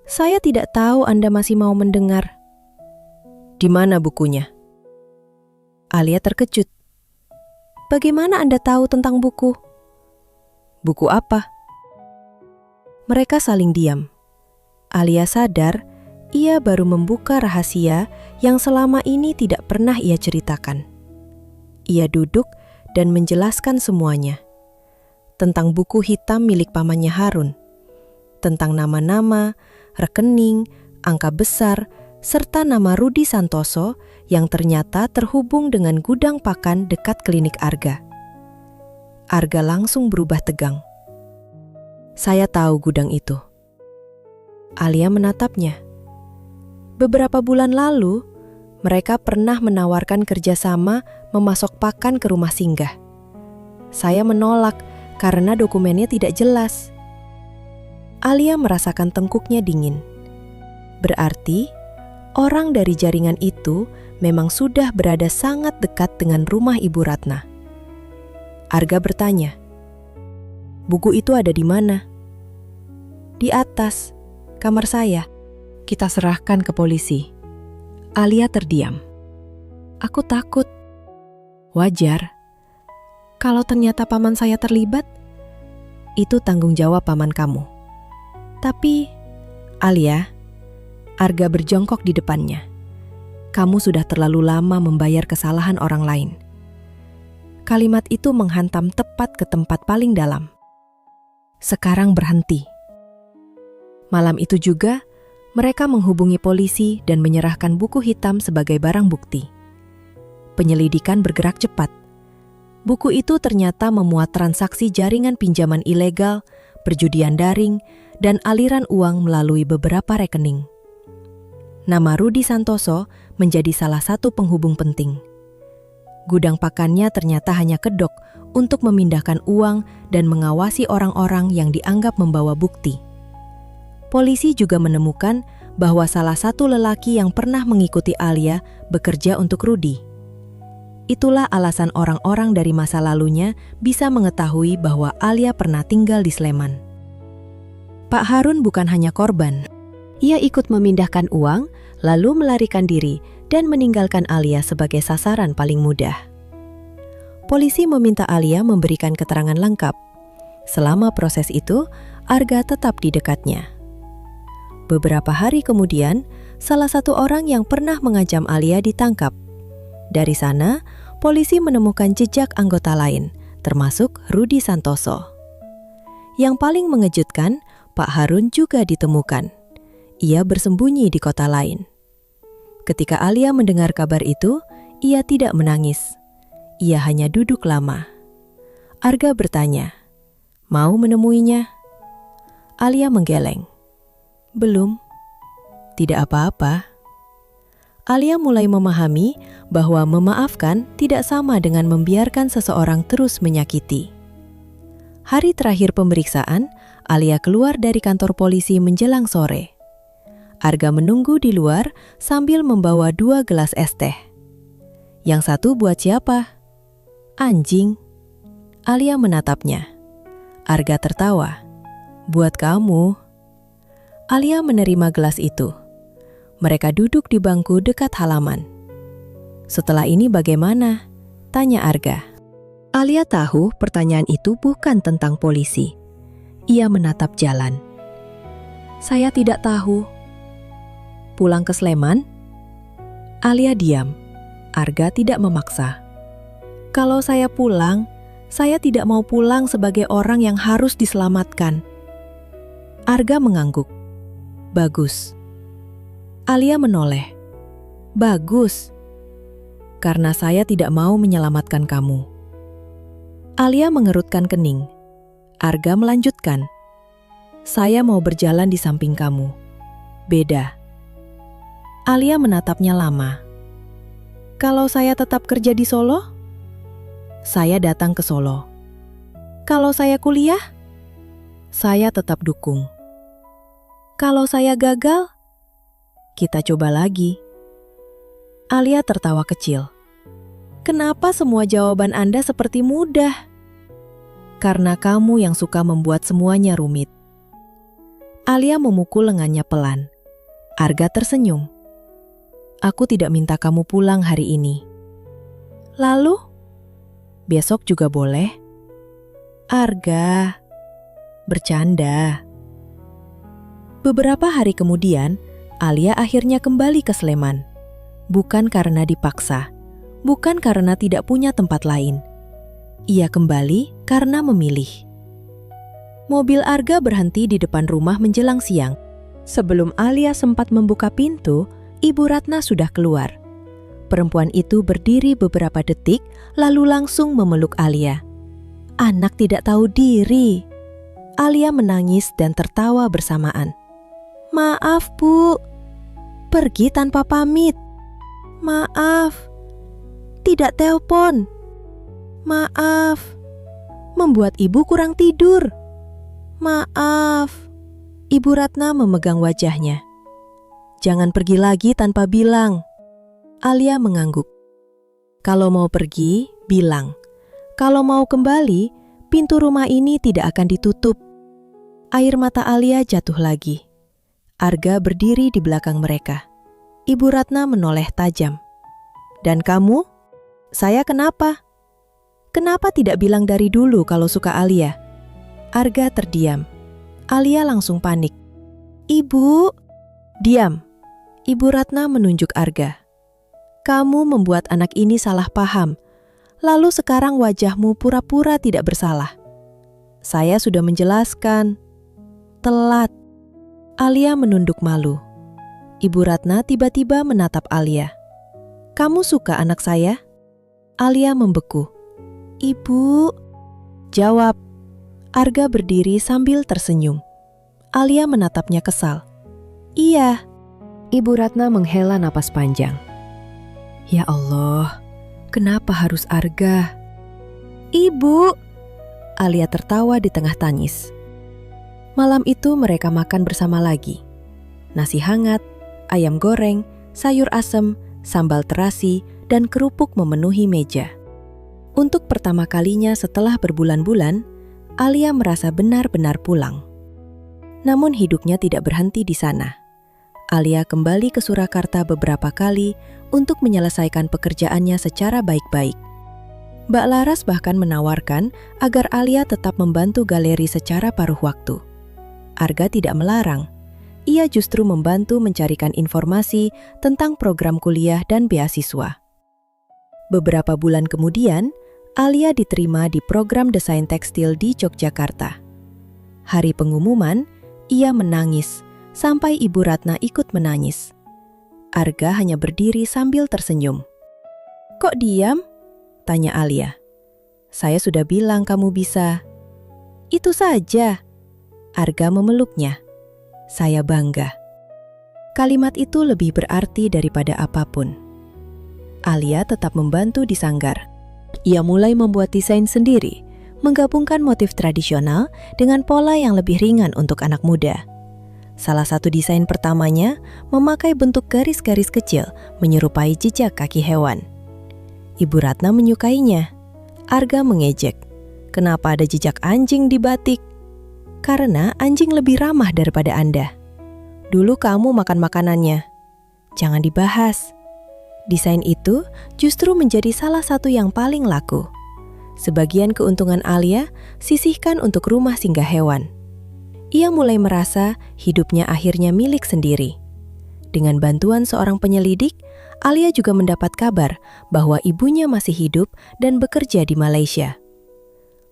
Saya tidak tahu Anda masih mau mendengar. Di mana bukunya? Alia terkejut. Bagaimana Anda tahu tentang buku? Buku apa? Mereka saling diam. Alia sadar ia baru membuka rahasia yang selama ini tidak pernah ia ceritakan. Ia duduk dan menjelaskan semuanya. Tentang buku hitam milik pamannya Harun. Tentang nama-nama, rekening, angka besar, serta nama Rudi Santoso yang ternyata terhubung dengan gudang pakan dekat klinik Arga. Arga langsung berubah tegang. Saya tahu gudang itu. Alia menatapnya. Beberapa bulan lalu, mereka pernah menawarkan kerjasama memasok pakan ke rumah singgah. Saya menolak karena dokumennya tidak jelas. Alia merasakan tengkuknya dingin. Berarti, orang dari jaringan itu memang sudah berada sangat dekat dengan rumah Ibu Ratna. Arga bertanya, buku itu ada di mana? Di atas, kamar saya. Kita serahkan ke polisi. Alia terdiam. Aku takut. Wajar. Kalau ternyata paman saya terlibat, itu tanggung jawab paman kamu. Tapi, Alia, Arga berjongkok di depannya. Kamu sudah terlalu lama membayar kesalahan orang lain. Kalimat itu menghantam tepat ke tempat paling dalam. Sekarang berhenti. Malam itu juga, mereka menghubungi polisi dan menyerahkan buku hitam sebagai barang bukti. Penyelidikan bergerak cepat. Buku itu ternyata memuat transaksi jaringan pinjaman ilegal, perjudian daring, dan aliran uang melalui beberapa rekening. Nama Rudi Santoso menjadi salah satu penghubung penting. Gudang pakannya ternyata hanya kedok untuk memindahkan uang dan mengawasi orang-orang yang dianggap membawa bukti. Polisi juga menemukan bahwa salah satu lelaki yang pernah mengikuti Alia bekerja untuk Rudy. Itulah alasan orang-orang dari masa lalunya bisa mengetahui bahwa Alia pernah tinggal di Sleman. Pak Harun bukan hanya korban. Ia ikut memindahkan uang, lalu melarikan diri dan meninggalkan Alia sebagai sasaran paling mudah. Polisi meminta Alia memberikan keterangan lengkap. Selama proses itu, Arga tetap di dekatnya. Beberapa hari kemudian, salah satu orang yang pernah mengancam Alia ditangkap. Dari sana, polisi menemukan jejak anggota lain, termasuk Rudy Santoso. Yang paling mengejutkan, Pak Harun juga ditemukan. Ia bersembunyi di kota lain. Ketika Alia mendengar kabar itu, ia tidak menangis. Ia hanya duduk lama. Arga bertanya, "Mau menemuinya?" Alia menggeleng. "Belum." "Tidak apa-apa." Alia mulai memahami bahwa memaafkan tidak sama dengan membiarkan seseorang terus menyakiti. Hari terakhir pemeriksaan, Alia keluar dari kantor polisi menjelang sore. Arga menunggu di luar sambil membawa 2 gelas es teh. "Yang satu buat siapa?" "Anjing." Alia menatapnya. Arga tertawa. "Buat kamu." Alia menerima gelas itu. Mereka duduk di bangku dekat halaman. "Setelah ini bagaimana?" tanya Arga. Alia tahu pertanyaan itu bukan tentang polisi. Ia menatap jalan. "Saya tidak tahu." "Pulang ke Sleman?" Alia diam. Arga tidak memaksa. "Kalau saya pulang, saya tidak mau pulang sebagai orang yang harus diselamatkan." Arga mengangguk. "Bagus." Alia menoleh. "Bagus. Karena saya tidak mau menyelamatkan kamu." Alia mengerutkan kening. Arga melanjutkan. "Saya mau berjalan di samping kamu. Beda." Alia menatapnya lama. "Kalau saya tetap kerja di Solo?" "Saya datang ke Solo." "Kalau saya kuliah?" "Saya tetap dukung." "Kalau saya gagal?" "Kita coba lagi." Alia tertawa kecil. "Kenapa semua jawaban Anda seperti mudah?" "Karena kamu yang suka membuat semuanya rumit." Alia memukul lengannya pelan. Arga tersenyum. "Aku tidak minta kamu pulang hari ini." "Lalu?" "Besok juga boleh." "Arga, bercanda." Beberapa hari kemudian, Alia akhirnya kembali ke Sleman. Bukan karena dipaksa, bukan karena tidak punya tempat lain. Ia kembali karena memilih. Mobil Arga berhenti di depan rumah menjelang siang. Sebelum Alia sempat membuka pintu, Ibu Ratna sudah keluar. Perempuan itu berdiri beberapa detik, lalu langsung memeluk Alia. "Anak tidak tahu diri." Alia menangis dan tertawa bersamaan. "Maaf, Bu. Pergi tanpa pamit. Maaf. Tidak telepon. Maaf. Membuat Ibu kurang tidur. Maaf." Ibu Ratna memegang wajahnya. "Jangan pergi lagi tanpa bilang." Alia mengangguk. "Kalau mau pergi, bilang. Kalau mau kembali, pintu rumah ini tidak akan ditutup." Air mata Alia jatuh lagi. Arga berdiri di belakang mereka. Ibu Ratna menoleh tajam. "Dan kamu? Saya kenapa? Kenapa tidak bilang dari dulu kalau suka Alia?" Arga terdiam. Alia langsung panik. "Ibu!" "Diam." Ibu Ratna menunjuk Arga. "Kamu membuat anak ini salah paham. Lalu sekarang wajahmu pura-pura tidak bersalah. Saya sudah menjelaskan." "Telat." Alia menunduk malu. Ibu Ratna tiba-tiba menatap Alia. "Kamu suka anak saya?" Alia membeku. "Ibu." "Jawab." Arga berdiri sambil tersenyum. Alia menatapnya kesal. "Iya." Ibu Ratna menghela napas panjang. "Ya Allah, kenapa harus Arga?" "Ibu!" Alia tertawa di tengah tangis. Malam itu mereka makan bersama lagi. Nasi hangat, ayam goreng, sayur asem, sambal terasi, dan kerupuk memenuhi meja. Untuk pertama kalinya setelah berbulan-bulan, Alia merasa benar-benar pulang. Namun hidupnya tidak berhenti di sana. Alia kembali ke Surakarta beberapa kali untuk menyelesaikan pekerjaannya secara baik-baik. Mbak Laras bahkan menawarkan agar Alia tetap membantu galeri secara paruh waktu. Arga tidak melarang. Ia justru membantu mencarikan informasi tentang program kuliah dan beasiswa. Beberapa bulan kemudian, Alia diterima di program desain tekstil di Yogyakarta. Hari pengumuman, ia menangis sampai Ibu Ratna ikut menangis. Arga hanya berdiri sambil tersenyum. "Kok diam?" tanya Alia. "Saya sudah bilang kamu bisa." "Itu saja." Arga memeluknya. "Saya bangga." Kalimat itu lebih berarti daripada apapun. Alia tetap membantu di sanggar. Ia mulai membuat desain sendiri, menggabungkan motif tradisional dengan pola yang lebih ringan untuk anak muda. Salah satu desain pertamanya memakai bentuk garis-garis kecil menyerupai jejak kaki hewan. Ibu Ratna menyukainya. Arga mengejek, "Kenapa ada jejak anjing di batik?" "Karena anjing lebih ramah daripada Anda. Dulu kamu makan makanannya." "Jangan dibahas." Desain itu justru menjadi salah satu yang paling laku. Sebagian keuntungan Alia sisihkan untuk rumah singgah hewan. Ia mulai merasa hidupnya akhirnya milik sendiri. Dengan bantuan seorang penyelidik, Alia juga mendapat kabar bahwa ibunya masih hidup dan bekerja di Malaysia.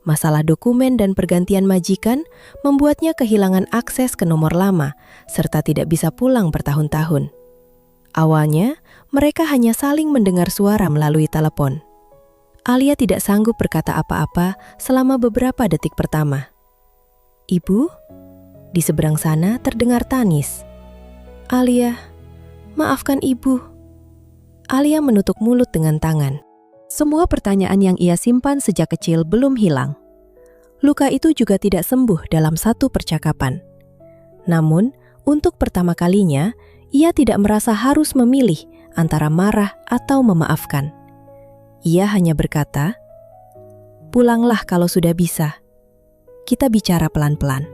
Masalah dokumen dan pergantian majikan membuatnya kehilangan akses ke nomor lama serta tidak bisa pulang bertahun-tahun. Awalnya, mereka hanya saling mendengar suara melalui telepon. Alia tidak sanggup berkata apa-apa selama beberapa detik pertama. "Ibu?" Di seberang sana terdengar tangis. "Alia, maafkan ibu." Alia menutup mulut dengan tangan. Semua pertanyaan yang ia simpan sejak kecil belum hilang. Luka itu juga tidak sembuh dalam satu percakapan. Namun, untuk pertama kalinya, ia tidak merasa harus memilih antara marah atau memaafkan. Ia hanya berkata, "Pulanglah kalau sudah bisa. Kita bicara pelan-pelan."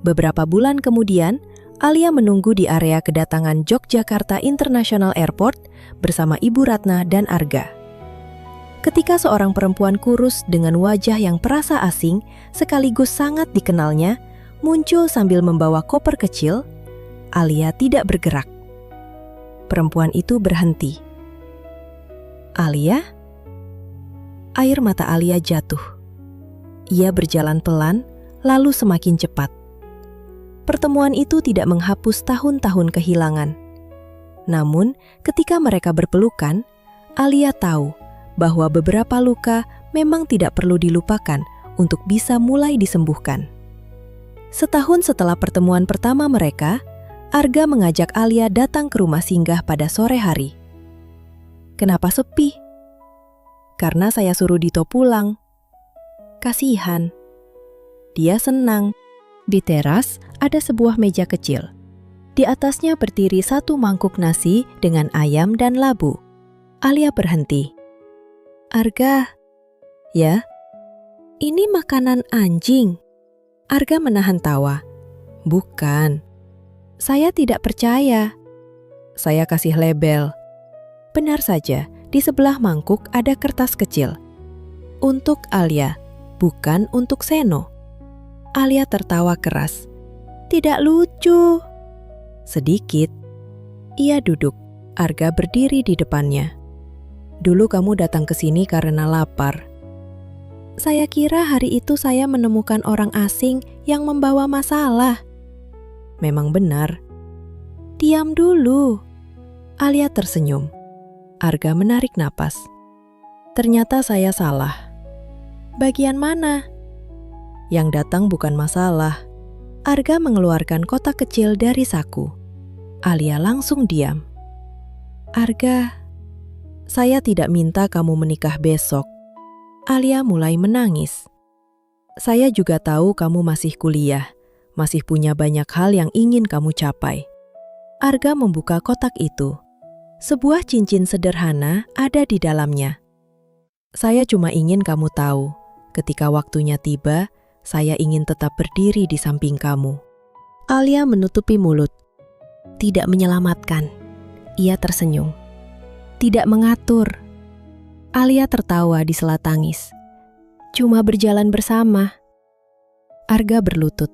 Beberapa bulan kemudian, Alia menunggu di area kedatangan Yogyakarta International Airport bersama Ibu Ratna dan Arga. Ketika seorang perempuan kurus dengan wajah yang perasa asing sekaligus sangat dikenalnya muncul sambil membawa koper kecil, Alia tidak bergerak. Perempuan itu berhenti. "Alia?" Air mata Alia jatuh. Ia berjalan pelan, lalu semakin cepat. Pertemuan itu tidak menghapus tahun-tahun kehilangan. Namun, ketika mereka berpelukan, Alia tahu bahwa beberapa luka memang tidak perlu dilupakan untuk bisa mulai disembuhkan. Setahun setelah pertemuan pertama mereka, Arga mengajak Alia datang ke rumah singgah pada sore hari. "Kenapa sepi?" "Karena saya suruh Dito pulang." "Kasihan." Dia senang. Di teras ada sebuah meja kecil. Di atasnya berdiri satu mangkuk nasi dengan ayam dan labu. Alia berhenti. "Arga." "Ya?" "Ini makanan anjing." Arga menahan tawa. "Bukan." "Saya tidak percaya." "Saya kasih label." Benar saja, di sebelah mangkuk ada kertas kecil. "Untuk Alia, bukan untuk Seno." Alia tertawa keras. "Tidak lucu." "Sedikit." Ia duduk. Arga berdiri di depannya. "Dulu kamu datang ke sini karena lapar." "Saya kira hari itu saya menemukan orang asing yang membawa masalah." "Memang benar." "Diam dulu." Alia tersenyum. Arga menarik napas. "Ternyata saya salah." "Bagian mana?" "Yang datang bukan masalah." Arga mengeluarkan kotak kecil dari saku. Alia langsung diam. "Arga, saya tidak minta kamu menikah besok." Alia mulai menangis. Saya juga tahu kamu masih kuliah, masih punya banyak hal yang ingin kamu capai. Arga membuka kotak itu. Sebuah cincin sederhana ada di dalamnya. Saya cuma ingin kamu tahu, ketika waktunya tiba, saya ingin tetap berdiri di samping kamu. Alia menutupi mulut. Tidak menyelamatkan. Ia tersenyum. Tidak mengatur. Alia tertawa di sela tangis. Cuma berjalan bersama. Arga berlutut.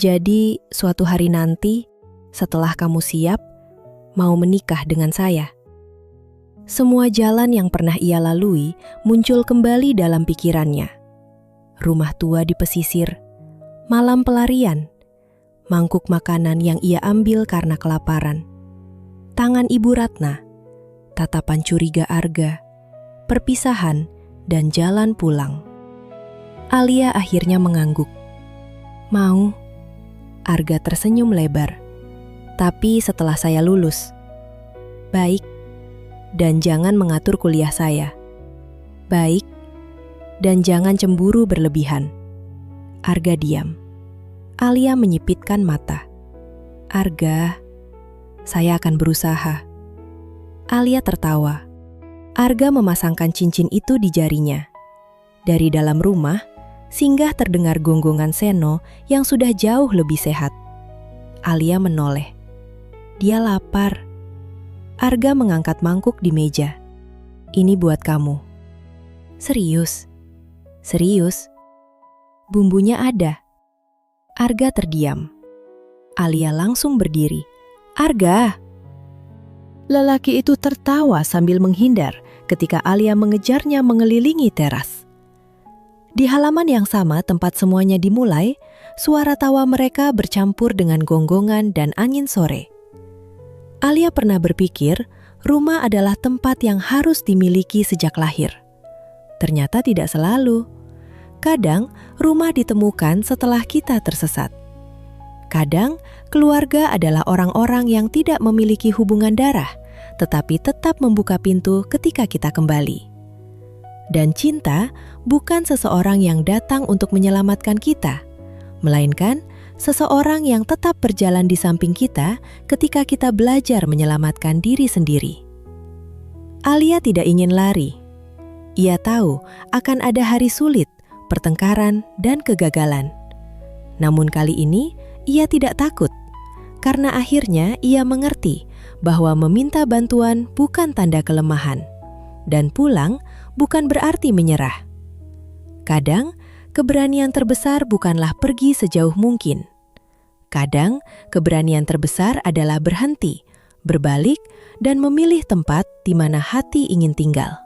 Jadi, suatu hari nanti, setelah kamu siap, mau menikah dengan saya. Semua jalan yang pernah ia lalui muncul kembali dalam pikirannya. Rumah tua di pesisir, malam pelarian, mangkuk makanan yang ia ambil karena kelaparan, tangan Ibu Ratna, tatapan curiga Arga, perpisahan, dan jalan pulang. Alia akhirnya mengangguk. Mau? Arga tersenyum lebar. Tapi setelah saya lulus. Baik. Dan jangan mengatur kuliah saya. Baik. Dan jangan cemburu berlebihan. Arga diam. Alia menyipitkan mata. Arga, saya akan berusaha. Alia tertawa. Arga memasangkan cincin itu di jarinya. Dari dalam rumah, singgah terdengar gonggongan Seno yang sudah jauh lebih sehat. Alia menoleh. Dia lapar. Arga mengangkat mangkuk di meja. Ini buat kamu. Serius? Serius? Bumbunya ada. Arga terdiam. Alia langsung berdiri. Arga! Lelaki itu tertawa sambil menghindar ketika Alia mengejarnya mengelilingi teras. Di halaman yang sama tempat semuanya dimulai, suara tawa mereka bercampur dengan gonggongan dan angin sore. Alia pernah berpikir rumah adalah tempat yang harus dimiliki sejak lahir. Ternyata tidak selalu. Kadang rumah ditemukan setelah kita tersesat. Kadang keluarga adalah orang-orang yang tidak memiliki hubungan darah, tetapi tetap membuka pintu ketika kita kembali. Dan cinta bukan seseorang yang datang untuk menyelamatkan kita, melainkan seseorang yang tetap berjalan di samping kita ketika kita belajar menyelamatkan diri sendiri. Alia tidak ingin lari. Ia tahu akan ada hari sulit, pertengkaran, dan kegagalan. Namun kali ini, ia tidak takut. Karena akhirnya ia mengerti bahwa meminta bantuan bukan tanda kelemahan. Dan pulang bukan berarti menyerah. Kadang, keberanian terbesar bukanlah pergi sejauh mungkin. Kadang, keberanian terbesar adalah berhenti, berbalik, dan memilih tempat di mana hati ingin tinggal.